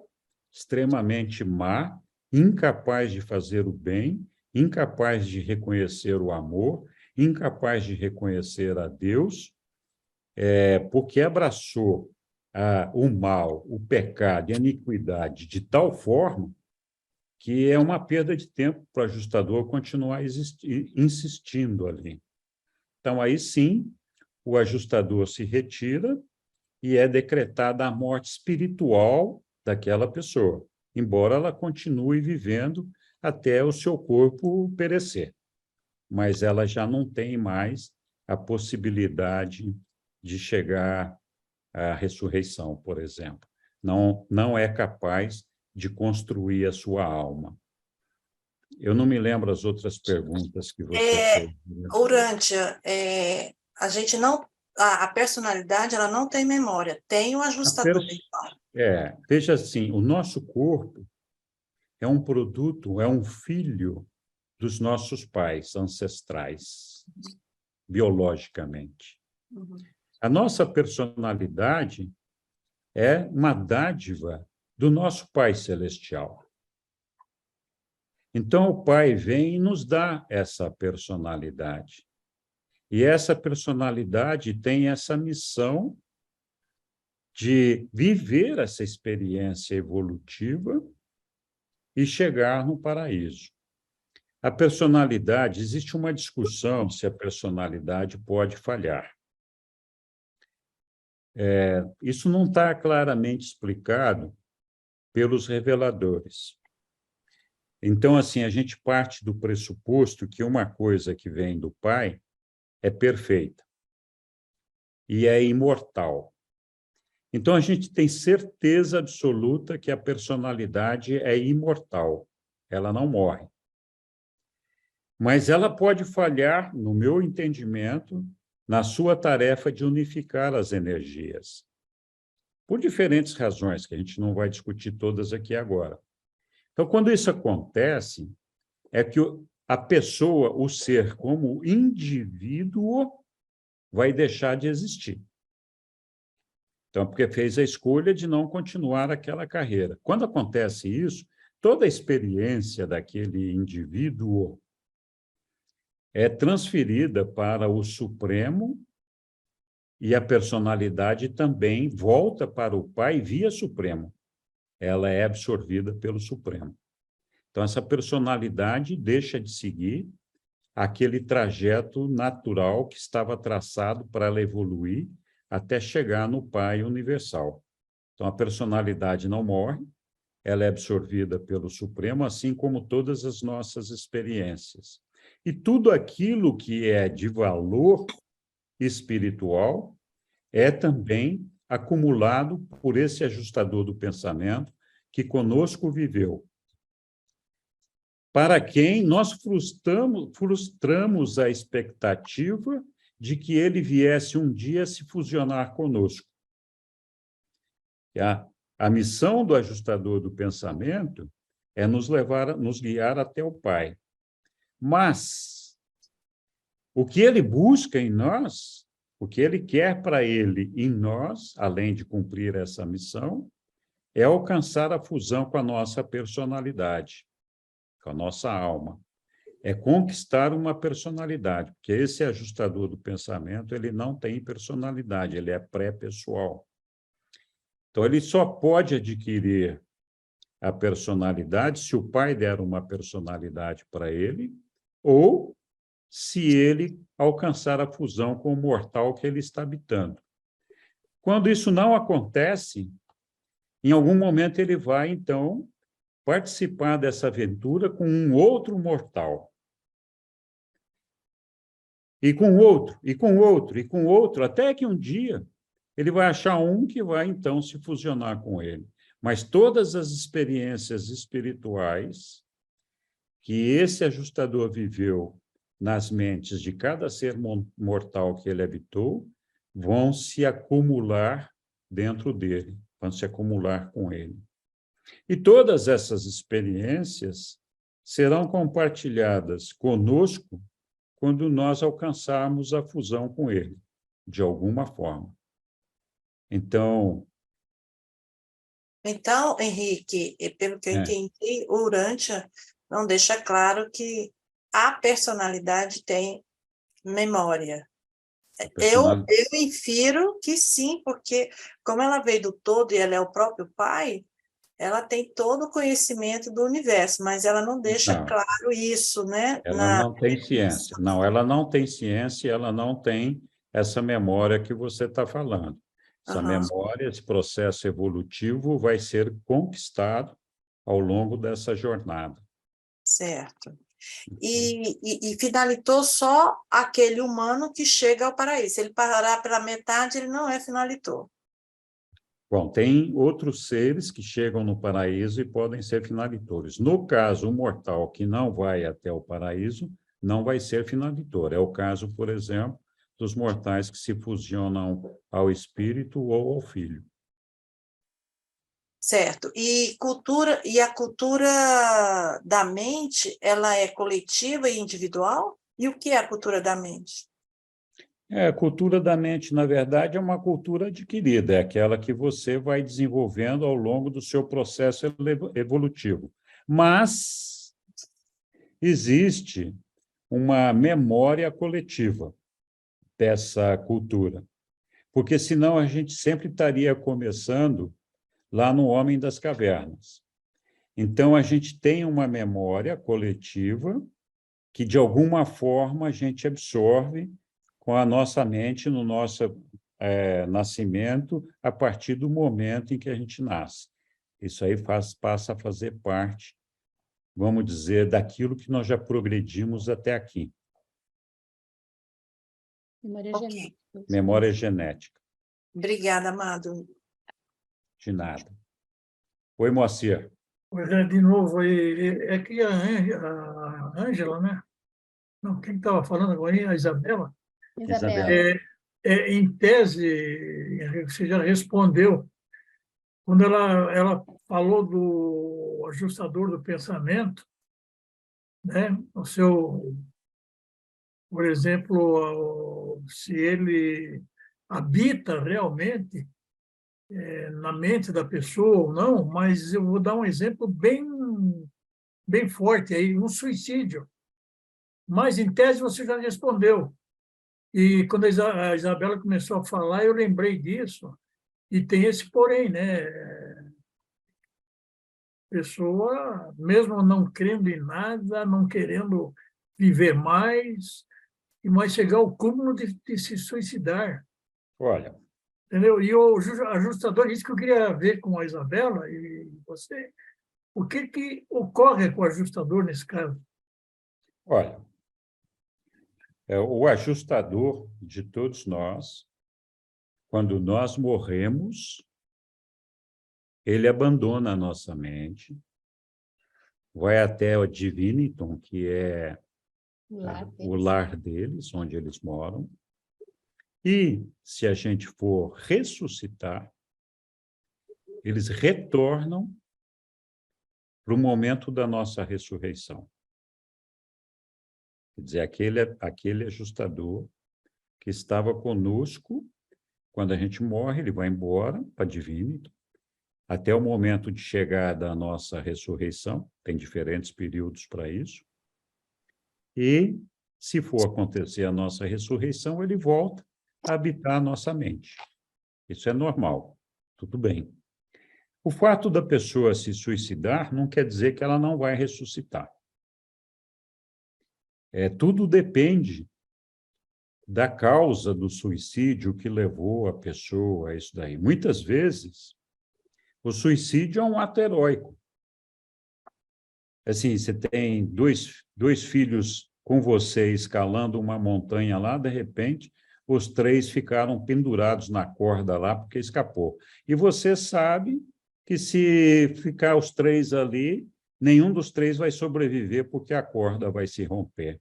extremamente má, incapaz de fazer o bem, incapaz de reconhecer o amor, incapaz de reconhecer a Deus, porque abraçou o mal, o pecado e a iniquidade de tal forma que é uma perda de tempo para o ajustador continuar insistindo ali. Então, aí sim, o ajustador se retira e é decretada a morte espiritual daquela pessoa, embora ela continue vivendo até o seu corpo perecer. Mas ela já não tem mais a possibilidade de chegar à ressurreição, por exemplo. Não é capaz de construir a sua alma. Eu não me lembro as outras perguntas que você fez. Urântia, a gente não... A personalidade, ela não tem memória, tem o ajustador. Veja assim, o nosso corpo é um produto, é um filho dos nossos pais ancestrais, biologicamente. Uhum. A nossa personalidade é uma dádiva do nosso Pai Celestial. Então, o Pai vem e nos dá essa personalidade. E essa personalidade tem essa missão de viver essa experiência evolutiva e chegar no paraíso. A personalidade, existe uma discussão se a personalidade pode falhar. Isso não está claramente explicado pelos reveladores. Então, assim, a gente parte do pressuposto que uma coisa que vem do Pai é perfeita e é imortal. Então, a gente tem certeza absoluta que a personalidade é imortal, ela não morre. Mas ela pode falhar, no meu entendimento, na sua tarefa de unificar as energias, por diferentes razões, que a gente não vai discutir todas aqui agora. Então, quando isso acontece, é que a pessoa, o ser como indivíduo, vai deixar de existir. Então, porque fez a escolha de não continuar aquela carreira. Quando acontece isso, toda a experiência daquele indivíduo é transferida para o Supremo e a personalidade também volta para o Pai via Supremo. Ela é absorvida pelo Supremo. Então, essa personalidade deixa de seguir aquele trajeto natural que estava traçado para ela evoluir até chegar no Pai universal. Então, a personalidade não morre, ela é absorvida pelo Supremo, assim como todas as nossas experiências. E tudo aquilo que é de valor espiritual é também acumulado por esse ajustador do pensamento que conosco viveu. Para quem nós frustramos a expectativa de que ele viesse um dia se fusionar conosco. A missão do ajustador do pensamento é nos guiar até o Pai. Mas o que ele busca em nós, o que ele quer para ele em nós, além de cumprir essa missão, é alcançar a fusão com a nossa personalidade, com a nossa alma. É conquistar uma personalidade, porque esse ajustador do pensamento, ele não tem personalidade, ele é pré-pessoal. Então, ele só pode adquirir a personalidade se o Pai der uma personalidade para ele, ou se ele alcançar a fusão com o mortal que ele está habitando. Quando isso não acontece, em algum momento ele vai, então, participar dessa aventura com um outro mortal. e com outro, e com outro, e com outro, até que um dia ele vai achar um que vai, então, se fusionar com ele. Mas todas as experiências espirituais que esse ajustador viveu nas mentes de cada ser mortal que ele habitou, vão se acumular dentro dele, vão se acumular com ele. E todas essas experiências serão compartilhadas conosco quando nós alcançarmos a fusão com ele, de alguma forma. Então, Henrique, pelo que eu entendi, o Urântia não deixa claro que a personalidade tem memória. Eu infiro que sim, porque como ela veio do todo e ela é o próprio Pai, ela tem todo o conhecimento do universo, mas ela não deixa claro isso, né? Ela não tem ciência. Não, ela não tem ciência, ela não tem essa memória que você está falando. Essa memória, esse processo evolutivo vai ser conquistado ao longo dessa jornada. Certo. E finalitou só aquele humano que chega ao paraíso. Se ele parar pela metade, ele não é finalitor. Bom, tem outros seres que chegam no paraíso e podem ser finalitores. No caso, o mortal que não vai até o paraíso não vai ser finalitor. É o caso, por exemplo, dos mortais que se fusionam ao espírito ou ao filho. Certo. E a cultura da mente, ela é coletiva e individual? E o que é a cultura da mente? A cultura da mente, na verdade, é uma cultura adquirida, é aquela que você vai desenvolvendo ao longo do seu processo evolutivo. Mas existe uma memória coletiva dessa cultura, porque senão a gente sempre estaria começando lá no Homem das Cavernas. Então, a gente tem uma memória coletiva que, de alguma forma, a gente absorve com a nossa mente no nosso nascimento, a partir do momento em que a gente nasce. Isso aí passa a fazer parte, vamos dizer, daquilo que nós já progredimos até aqui. Memória genética. Memória genética. Obrigada, amado. De nada. Oi, Moacir. De novo, é que a Ângela, né? Não, quem estava falando agora? A Isabela? Isabela. Em tese, você já respondeu, quando ela falou do ajustador do pensamento, né? O seu, por exemplo, se ele habita realmente na mente da pessoa ou não, mas eu vou dar um exemplo bem forte aí, um suicídio. Mas, em tese, você já respondeu. E quando a Isabela começou a falar, eu lembrei disso. E tem esse porém, né? Pessoa, mesmo não crendo em nada, não querendo viver mais, mas chegar ao cúmulo de se suicidar. Olha. Entendeu? E o ajustador, isso que eu queria ver com a Isabela e você, o que ocorre com o ajustador nesse caso? Olha, o ajustador de todos nós, quando nós morremos, ele abandona a nossa mente, vai até o Diviniton, que é o lar deles, onde eles moram, e, se a gente for ressuscitar, eles retornam para o momento da nossa ressurreição. Quer dizer, aquele ajustador que estava conosco, quando a gente morre, ele vai embora para Diviniton, até o momento de chegada da nossa ressurreição, tem diferentes períodos para isso, e, se for acontecer a nossa ressurreição, ele volta a habitar a nossa mente. Isso é normal, tudo bem. O fato da pessoa se suicidar não quer dizer que ela não vai ressuscitar. Tudo depende da causa do suicídio que levou a pessoa a isso daí. Muitas vezes, o suicídio é um ato heróico. Assim, você tem dois filhos com você escalando uma montanha lá, de repente, os 3 ficaram pendurados na corda lá, porque escapou. E você sabe que se ficar os 3 ali, nenhum dos 3 vai sobreviver, porque a corda vai se romper.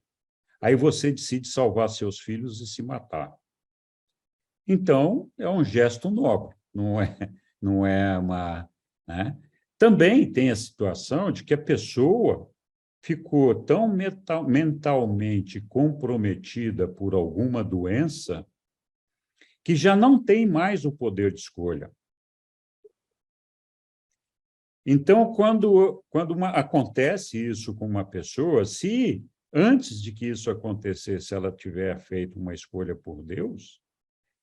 Aí você decide salvar seus filhos e se matar. Então, é um gesto nobre, não é uma... Né? Também tem a situação de que a pessoa ficou tão mentalmente comprometida por alguma doença que já não tem mais o poder de escolha. Então, quando acontece isso com uma pessoa, se antes de que isso acontecesse, ela tiver feito uma escolha por Deus,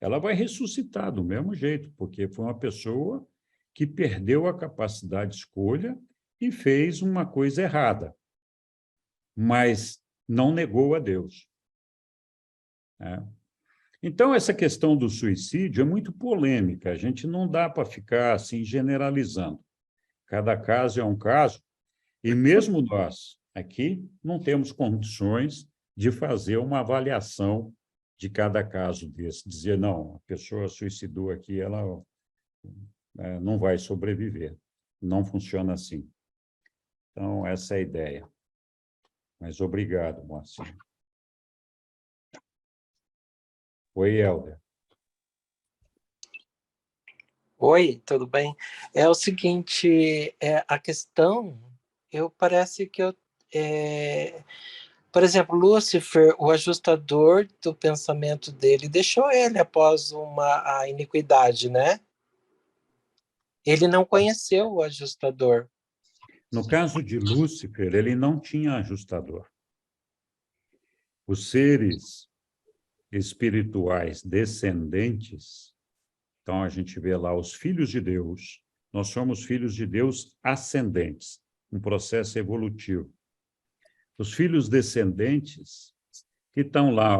ela vai ressuscitar do mesmo jeito, porque foi uma pessoa que perdeu a capacidade de escolha e fez uma coisa errada, mas não negou a Deus. Então, essa questão do suicídio é muito polêmica, a gente não dá para ficar assim generalizando. Cada caso é um caso, e mesmo nós aqui não temos condições de fazer uma avaliação de cada caso desse, dizer, não, a pessoa suicidou aqui, ela não vai sobreviver. Não funciona assim. Então, essa é a ideia. Mas obrigado, Moacir. Oi, Helder. Oi, tudo bem? É o seguinte, a questão, parece que por exemplo, Lúcifer, o ajustador do pensamento dele, deixou ele após a iniquidade, né? Ele não conheceu o ajustador. No caso de Lúcifer, ele não tinha ajustador. Os seres espirituais descendentes, então a gente vê lá os filhos de Deus, nós somos filhos de Deus ascendentes, um processo evolutivo. Os filhos descendentes, que estão lá,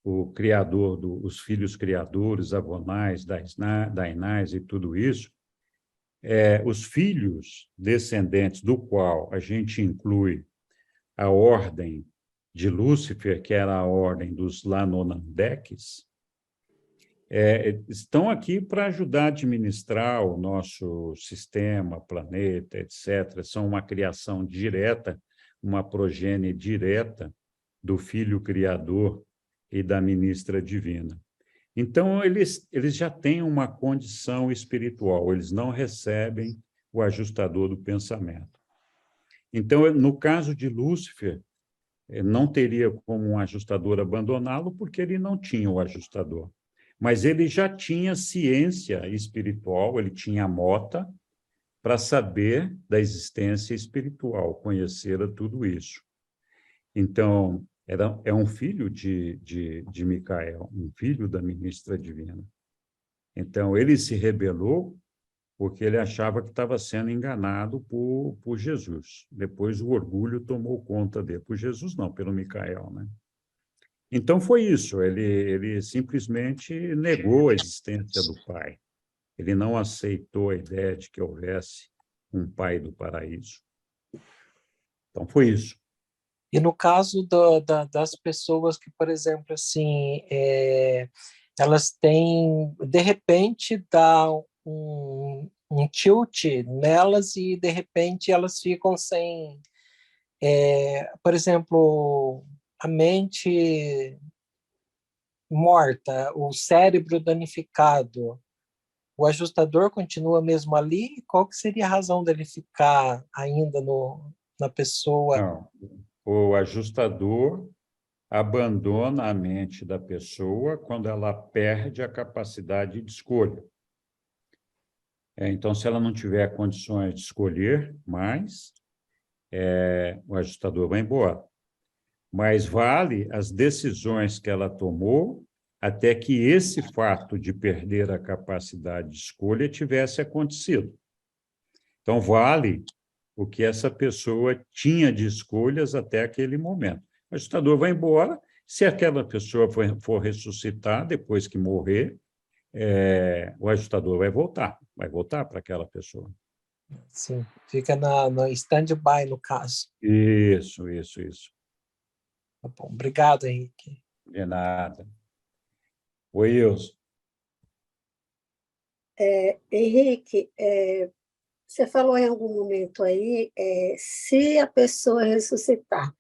o criador, os filhos criadores, Avonais, Dainais e tudo isso, os filhos descendentes do qual a gente inclui a ordem de Lúcifer, que era a ordem dos Lanonandeques, estão aqui para ajudar a administrar o nosso sistema, planeta, etc. São uma criação direta, uma progênie direta do Filho Criador e da Ministra Divina. Então, eles já têm uma condição espiritual, eles não recebem o ajustador do pensamento. Então, no caso de Lúcifer, não teria como um ajustador abandoná-lo, porque ele não tinha o ajustador. Mas ele já tinha ciência espiritual, ele tinha a mota para saber da existência espiritual, conhecer tudo isso. Então, é um filho de Micael, um filho da Ministra Divina. Então, ele se rebelou porque ele achava que estava sendo enganado por Jesus. Depois, o orgulho tomou conta dele. Por Jesus, não, pelo Micael, né? Então, foi isso. Ele simplesmente negou a existência do Pai. Ele não aceitou a ideia de que houvesse um Pai do paraíso. Então, foi isso. E no caso das pessoas que, por exemplo, assim, elas têm, de repente, dá um tilt nelas e, de repente, elas ficam sem, por exemplo, a mente morta, o cérebro danificado, o ajustador continua mesmo ali? Qual que seria a razão dele ficar ainda na pessoa? Não, o ajustador abandona a mente da pessoa quando ela perde a capacidade de escolha. Então, se ela não tiver condições de escolher mais, o ajustador vai embora. Mas vale as decisões que ela tomou até que esse fato de perder a capacidade de escolha tivesse acontecido. Então, vale o que essa pessoa tinha de escolhas até aquele momento. O ajustador vai embora, se aquela pessoa for ressuscitar depois que morrer, o ajustador vai voltar para aquela pessoa. Sim, fica no stand-by, no caso. Isso. Tá bom, obrigado, Henrique. De nada. Oi, Ilson. Henrique, você falou em algum momento aí, se a pessoa ressuscitar.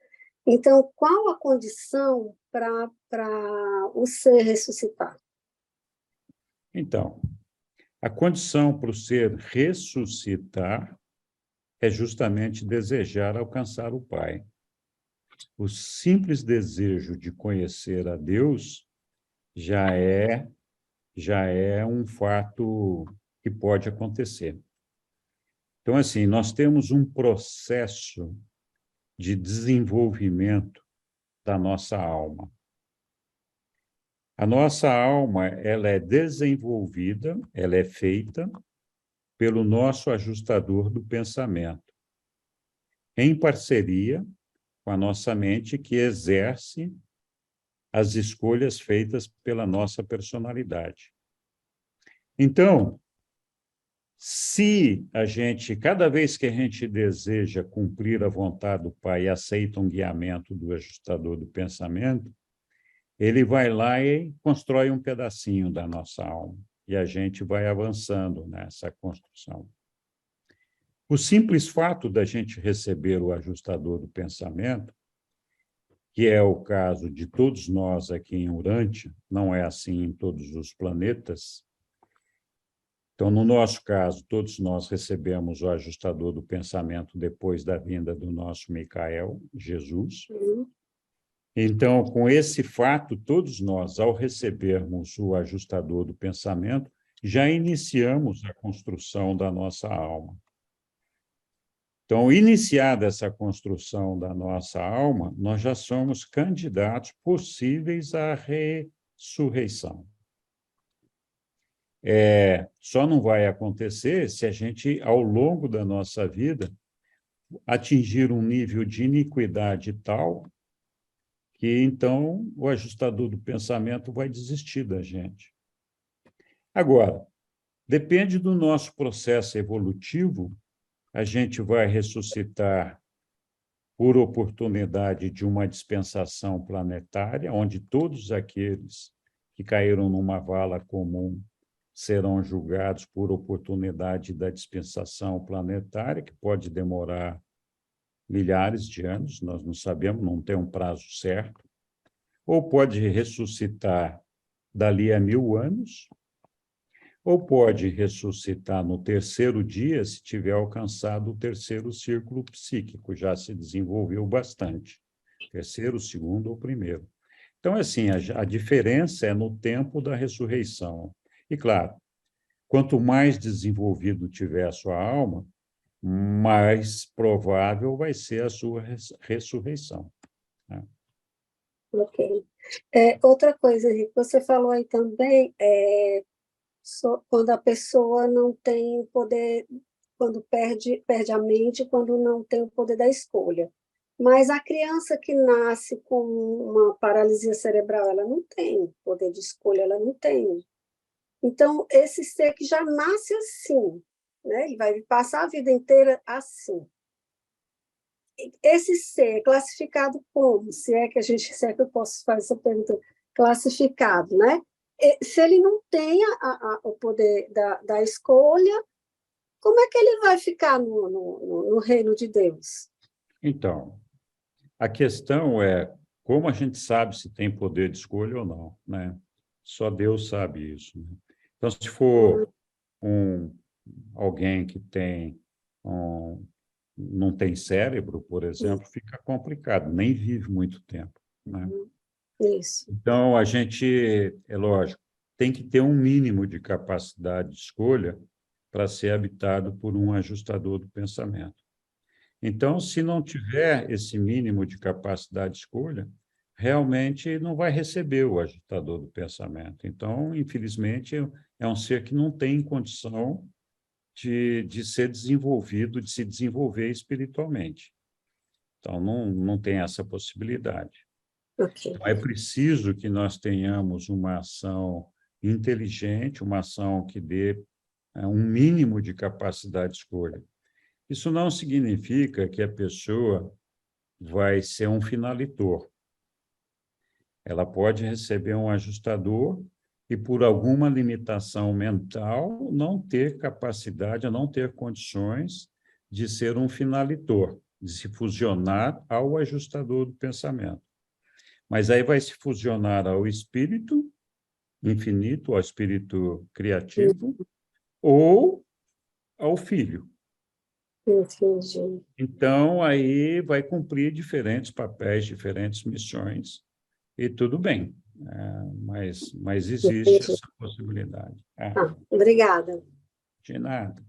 Então, qual a condição para o ser ressuscitar? Então, a condição para o ser ressuscitar é justamente desejar alcançar o Pai. O simples desejo de conhecer a Deus já é um fato que pode acontecer. Então, assim, nós temos um processo de desenvolvimento da nossa alma. A nossa alma, ela é desenvolvida, ela é feita pelo nosso ajustador do pensamento, em parceria com a nossa mente, que exerce as escolhas feitas pela nossa personalidade. Então, se a gente, cada vez que a gente deseja cumprir a vontade do Pai e aceita um guiamento do ajustador do pensamento, ele vai lá e constrói um pedacinho da nossa alma, e a gente vai avançando nessa construção. O simples fato da gente receber o ajustador do pensamento, que é o caso de todos nós aqui em Urântia, não é assim em todos os planetas. Então, no nosso caso, todos nós recebemos o ajustador do pensamento depois da vinda do nosso Micael, Jesus. Então, com esse fato, todos nós, ao recebermos o ajustador do pensamento, já iniciamos a construção da nossa alma. Então, iniciada essa construção da nossa alma, nós já somos candidatos possíveis à ressurreição. Só não vai acontecer se a gente, ao longo da nossa vida, atingir um nível de iniquidade tal que, então, o ajustador do pensamento vai desistir da gente. Agora, depende do nosso processo evolutivo, a gente vai ressuscitar por oportunidade de uma dispensação planetária, onde todos aqueles que caíram numa vala comum serão julgados por oportunidade da dispensação planetária, que pode demorar milhares de anos, nós não sabemos, não tem um prazo certo, ou pode ressuscitar dali a 1000 anos, ou pode ressuscitar no terceiro dia, se tiver alcançado o terceiro círculo psíquico, já se desenvolveu bastante, terceiro, segundo ou primeiro. Então, assim, a diferença é no tempo da ressurreição. E, claro, quanto mais desenvolvido tiver a sua alma, mais provável vai ser a sua ressurreição. Né? Ok. Outra coisa, Henrique, você falou aí também, quando a pessoa não tem poder, quando perde a mente, quando não tem o poder da escolha. Mas a criança que nasce com uma paralisia cerebral, ela não tem poder de escolha, ela não tem. Então, esse ser que já nasce assim, né? Ele vai passar a vida inteira assim. Esse ser classificado como, se é que eu posso fazer essa pergunta, classificado, né? Se ele não tem o poder da escolha, como é que ele vai ficar no reino de Deus? Então, a questão é como a gente sabe se tem poder de escolha ou não, né? Só Deus sabe isso. Né? Então, se for alguém que não tem cérebro, por exemplo, fica complicado, nem vive muito tempo. Né? Isso. Então, a gente, é lógico, tem que ter um mínimo de capacidade de escolha para ser habitado por um ajustador do pensamento. Então, se não tiver esse mínimo de capacidade de escolha, realmente não vai receber o ajustador do pensamento. Então, infelizmente, é um ser que não tem condição de ser desenvolvido, de se desenvolver espiritualmente. Então, não tem essa possibilidade. Okay. Então, é preciso que nós tenhamos uma ação inteligente, uma ação que dê um mínimo de capacidade de escolha. Isso não significa que a pessoa vai ser um finalitor. Ela pode receber um ajustador e, por alguma limitação mental, não ter capacidade, não ter condições de ser um finalitor, de se fusionar ao ajustador do pensamento. Mas aí vai se fusionar ao espírito infinito, ao espírito criativo, ou ao filho. Entendi. Então, aí vai cumprir diferentes papéis, diferentes missões, e tudo bem. Mas existe Entendi. essa possibilidade. Obrigada. De nada.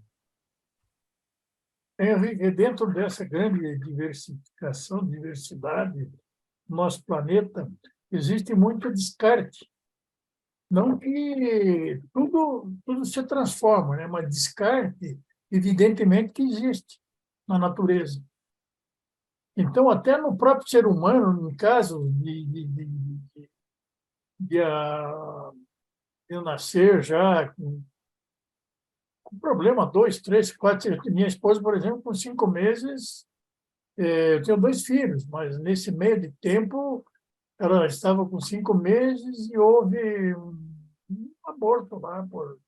Henrique, dentro dessa grande diversidade do nosso planeta, existe muito descarte. Não que tudo se transforma, né? Mas descarte, evidentemente, que existe na natureza. Então, até no próprio ser humano, em caso de eu nascer já com problema 2, 3, 4... Minha esposa, por exemplo, com 5 meses, eu tenho 2 filhos, mas nesse meio de tempo ela estava com 5 meses e houve um aborto lá por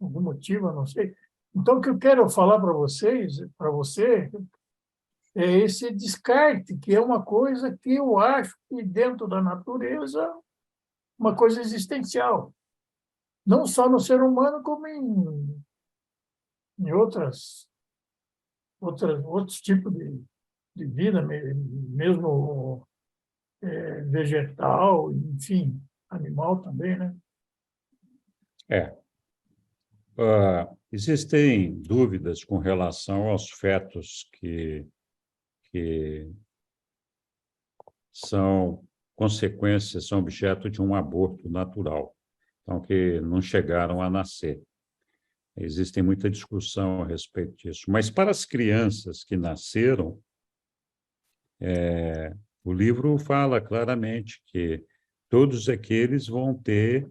algum motivo, eu não sei. Então, o que eu quero falar para vocês, para você, é esse descarte, que é uma coisa que eu acho que dentro da natureza, uma coisa existencial. Não só no ser humano, como em outros tipos de vida, mesmo vegetal, enfim, animal também, né? Existem dúvidas com relação aos fetos que são consequências, são objeto de um aborto natural, então que não chegaram a nascer. Existe muita discussão a respeito disso. Mas para as crianças que nasceram, o livro fala claramente que todos aqueles vão ter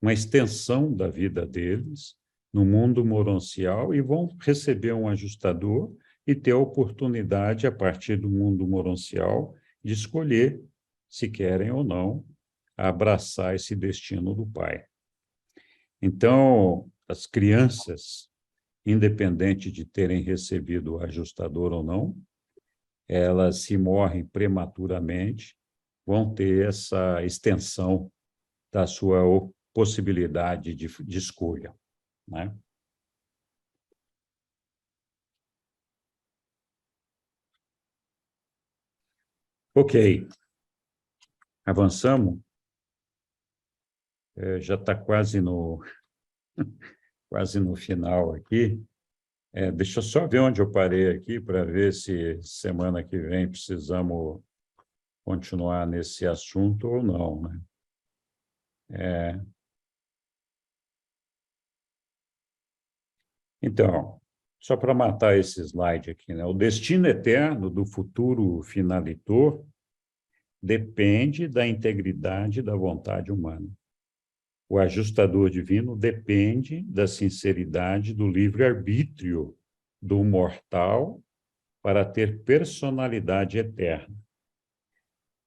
uma extensão da vida deles no mundo moroncial e vão receber um ajustador e ter a oportunidade, a partir do mundo moroncial, de escolher se querem ou não abraçar esse destino do pai. Então, as crianças, independente de terem recebido o ajustador ou não, elas, se morrem prematuramente, vão ter essa extensão da sua possibilidade de escolha, né? Ok. Avançamos? Já está quase no final aqui. Deixa eu só ver onde eu parei aqui para ver se semana que vem precisamos continuar nesse assunto ou não, né? Então, só para matar esse slide aqui, né? O destino eterno do futuro finalitor depende da integridade da vontade humana. O ajustador divino depende da sinceridade do livre-arbítrio do mortal para ter personalidade eterna.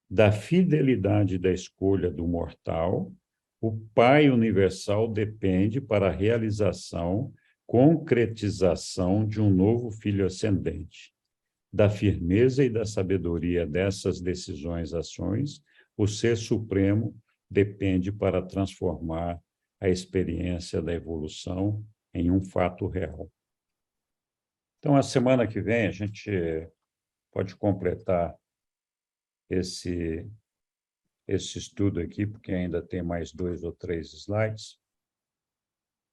Da fidelidade da escolha do mortal, o Pai Universal depende para a realização, concretização de um novo filho ascendente. Da firmeza e da sabedoria dessas decisões, ações, o Ser Supremo depende para transformar a experiência da evolução em um fato real. Então, a semana que vem, a gente pode completar esse estudo aqui, porque ainda tem mais 2 ou 3 slides,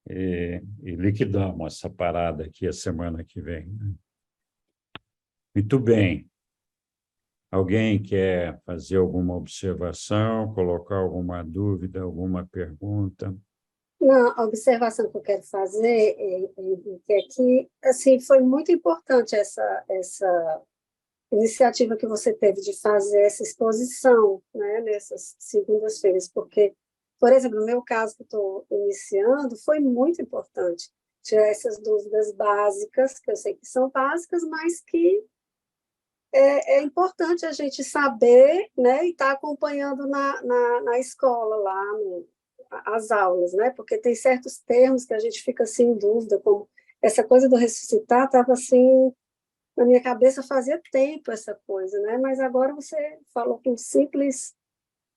e liquidamos essa parada aqui a semana que vem, né? Muito bem. Alguém quer fazer alguma observação, colocar alguma dúvida, alguma pergunta? Não, a observação que eu quero fazer é que assim, foi muito importante essa iniciativa que você teve de fazer essa exposição, né, nessas segundas-feiras, porque, por exemplo, no meu caso que estou iniciando, foi muito importante tirar essas dúvidas básicas, que eu sei que são básicas, mas que é importante a gente saber, né, e estar acompanhando na escola lá, as aulas, né, porque tem certos termos que a gente fica assim em dúvida, como essa coisa do ressuscitar estava assim na minha cabeça fazia tempo essa coisa, né, mas agora você falou com simples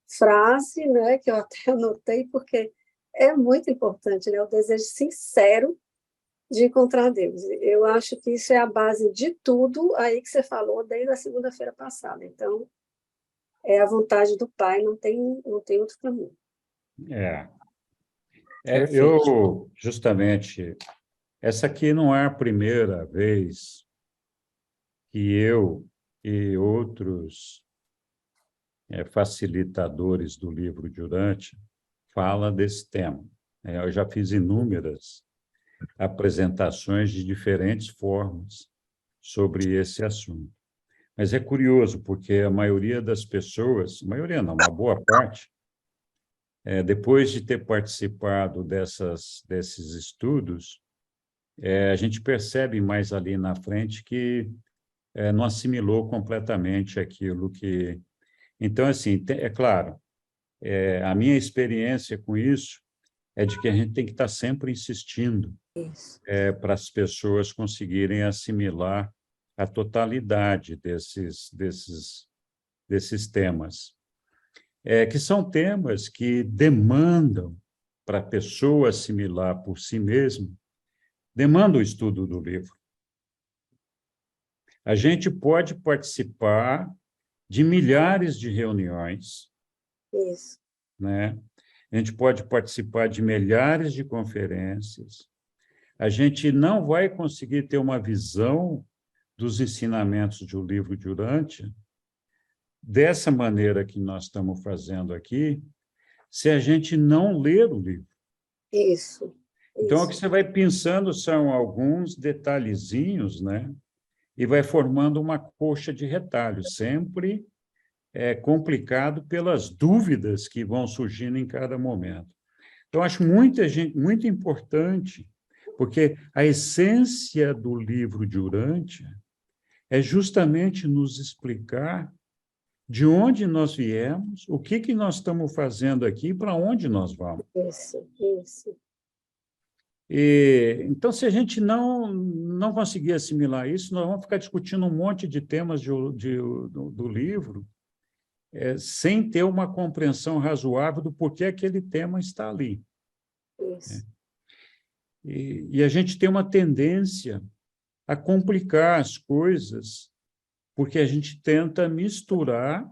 frase, né, que eu até anotei, porque é muito importante, né, o desejo sincero de encontrar Deus. Eu acho que isso é a base de tudo aí que você falou desde a segunda-feira passada. Então, é a vontade do Pai, não tem outro caminho. Eu, justamente, essa aqui não é a primeira vez que eu e outros facilitadores do livro de Urântia fala desse tema. Eu já fiz inúmeras apresentações de diferentes formas sobre esse assunto. Mas é curioso, porque a maioria das pessoas, maioria não, uma boa parte, depois de ter participado desses estudos, a gente percebe mais ali na frente que não assimilou completamente aquilo que... Então, assim, é claro, a minha experiência com isso é de que a gente tem que estar sempre insistindo para as pessoas conseguirem assimilar a totalidade desses temas, que são temas que demandam, para a pessoa assimilar por si mesma, demanda o estudo do livro. A gente pode participar de milhares de reuniões, né? A gente pode participar de milhares de conferências, a gente não vai conseguir ter uma visão dos ensinamentos do livro de Urântia dessa maneira que nós estamos fazendo aqui, se a gente não ler o livro. Isso. Então, o que você vai pensando são alguns detalhezinhos, né? E vai formando uma coxa de retalhos, sempre complicado pelas dúvidas que vão surgindo em cada momento. Então, acho muito importante, porque a essência do livro de Urântia é justamente nos explicar de onde nós viemos, o que nós estamos fazendo aqui e para onde nós vamos. Isso. Então, se a gente não conseguir assimilar isso, nós vamos ficar discutindo um monte de temas do livro, sem ter uma compreensão razoável do porquê aquele tema está ali. Isso. E a gente tem uma tendência a complicar as coisas, porque a gente tenta misturar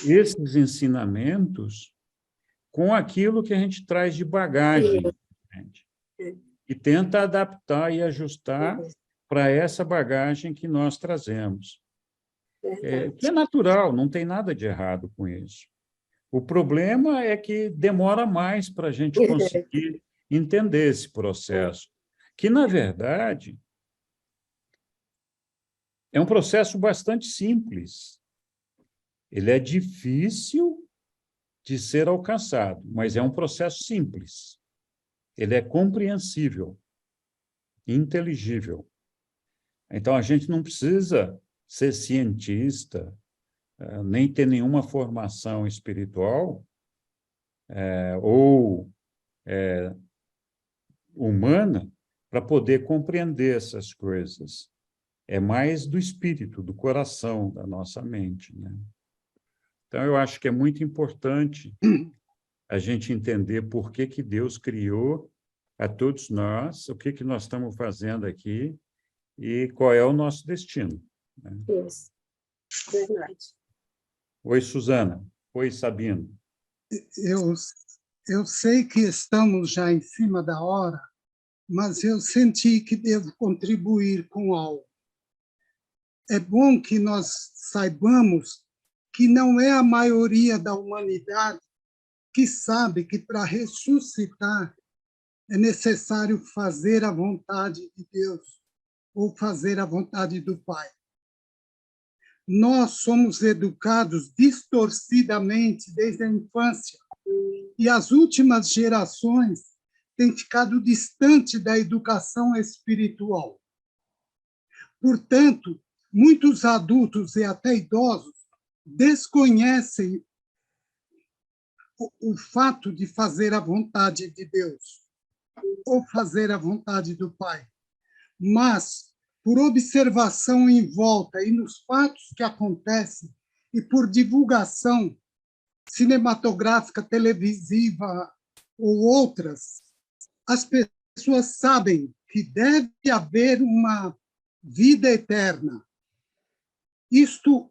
esses ensinamentos com aquilo que a gente traz de bagagem, e tenta adaptar e ajustar para essa bagagem que nós trazemos. Que é natural, não tem nada de errado com isso. O problema é que demora mais para a gente conseguir entender esse processo, que, na verdade, é um processo bastante simples. Ele é difícil de ser alcançado, mas é um processo simples. Ele é compreensível, inteligível. Então, a gente não precisa ser cientista, nem ter nenhuma formação espiritual ou humana para poder compreender essas coisas. É mais do espírito, do coração, da nossa mente, né? Então, eu acho que é muito importante a gente entender por que Deus criou a todos nós, o que nós estamos fazendo aqui e qual é o nosso destino, né? Isso. Verdade. Oi, Suzana. Oi, Sabino. Eu sei que estamos já em cima da hora, mas eu senti que devo contribuir com algo. É bom que nós saibamos que não é a maioria da humanidade que sabe que para ressuscitar é necessário fazer a vontade de Deus ou fazer a vontade do Pai. Nós somos educados distorcidamente desde a infância e as últimas gerações têm ficado distante da educação espiritual. Portanto, muitos adultos e até idosos desconhecem o fato de fazer a vontade de Deus ou fazer a vontade do Pai. Mas, por observação em volta e nos fatos que acontecem, e por divulgação cinematográfica, televisiva ou outras, as pessoas sabem que deve haver uma vida eterna. Isto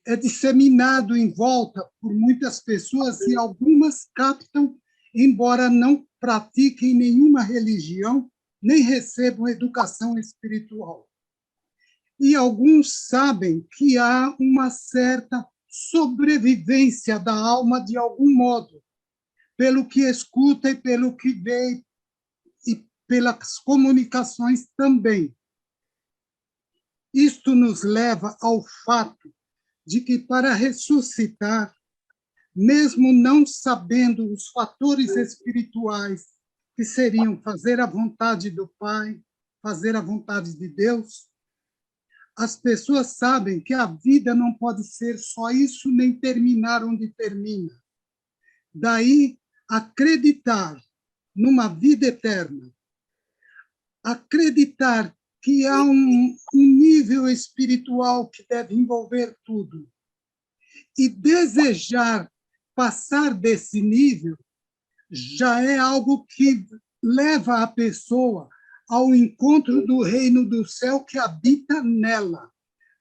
é disseminado em volta por muitas pessoas e algumas captam, embora não pratiquem nenhuma religião, nem recebam educação espiritual. E alguns sabem que há uma certa sobrevivência da alma de algum modo, pelo que escuta e pelo que vê, e pelas comunicações também. Isto nos leva ao fato de que, para ressuscitar, mesmo não sabendo os fatores espirituais que seriam fazer a vontade do Pai, fazer a vontade de Deus, as pessoas sabem que a vida não pode ser só isso, nem terminar onde termina. Daí, acreditar numa vida eterna, acreditar que há um nível espiritual que deve envolver tudo, e desejar passar desse nível, já é algo que leva a pessoa ao encontro do reino do céu que habita nela,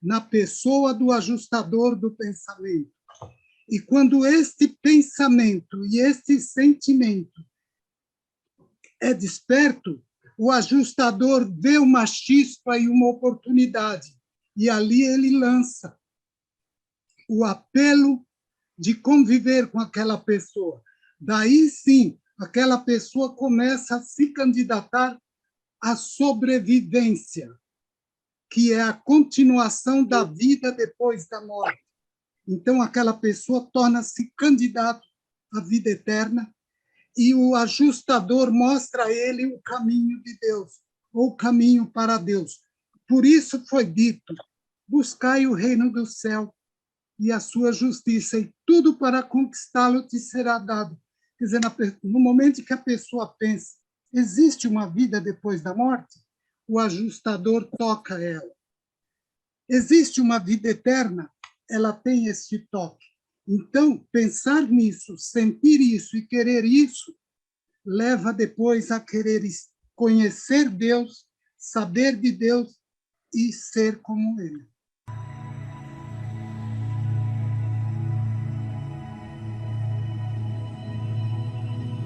na pessoa do ajustador do pensamento. E quando este pensamento e este sentimento é desperto, o ajustador vê uma chispa e uma oportunidade, e ali ele lança o apelo de conviver com aquela pessoa. Daí, sim, aquela pessoa começa a se candidatar à sobrevivência, que é a continuação da vida depois da morte. Então, aquela pessoa torna-se candidato à vida eterna e o ajustador mostra a ele o caminho de Deus, ou o caminho para Deus. Por isso foi dito, buscai o reino do céu e a sua justiça, e tudo para conquistá-lo te será dado. Quer dizer, no momento que a pessoa pensa, existe uma vida depois da morte, o ajustador toca ela. Existe uma vida eterna, ela tem este toque. Então, pensar nisso, sentir isso e querer isso, leva depois a querer conhecer Deus, saber de Deus e ser como Ele.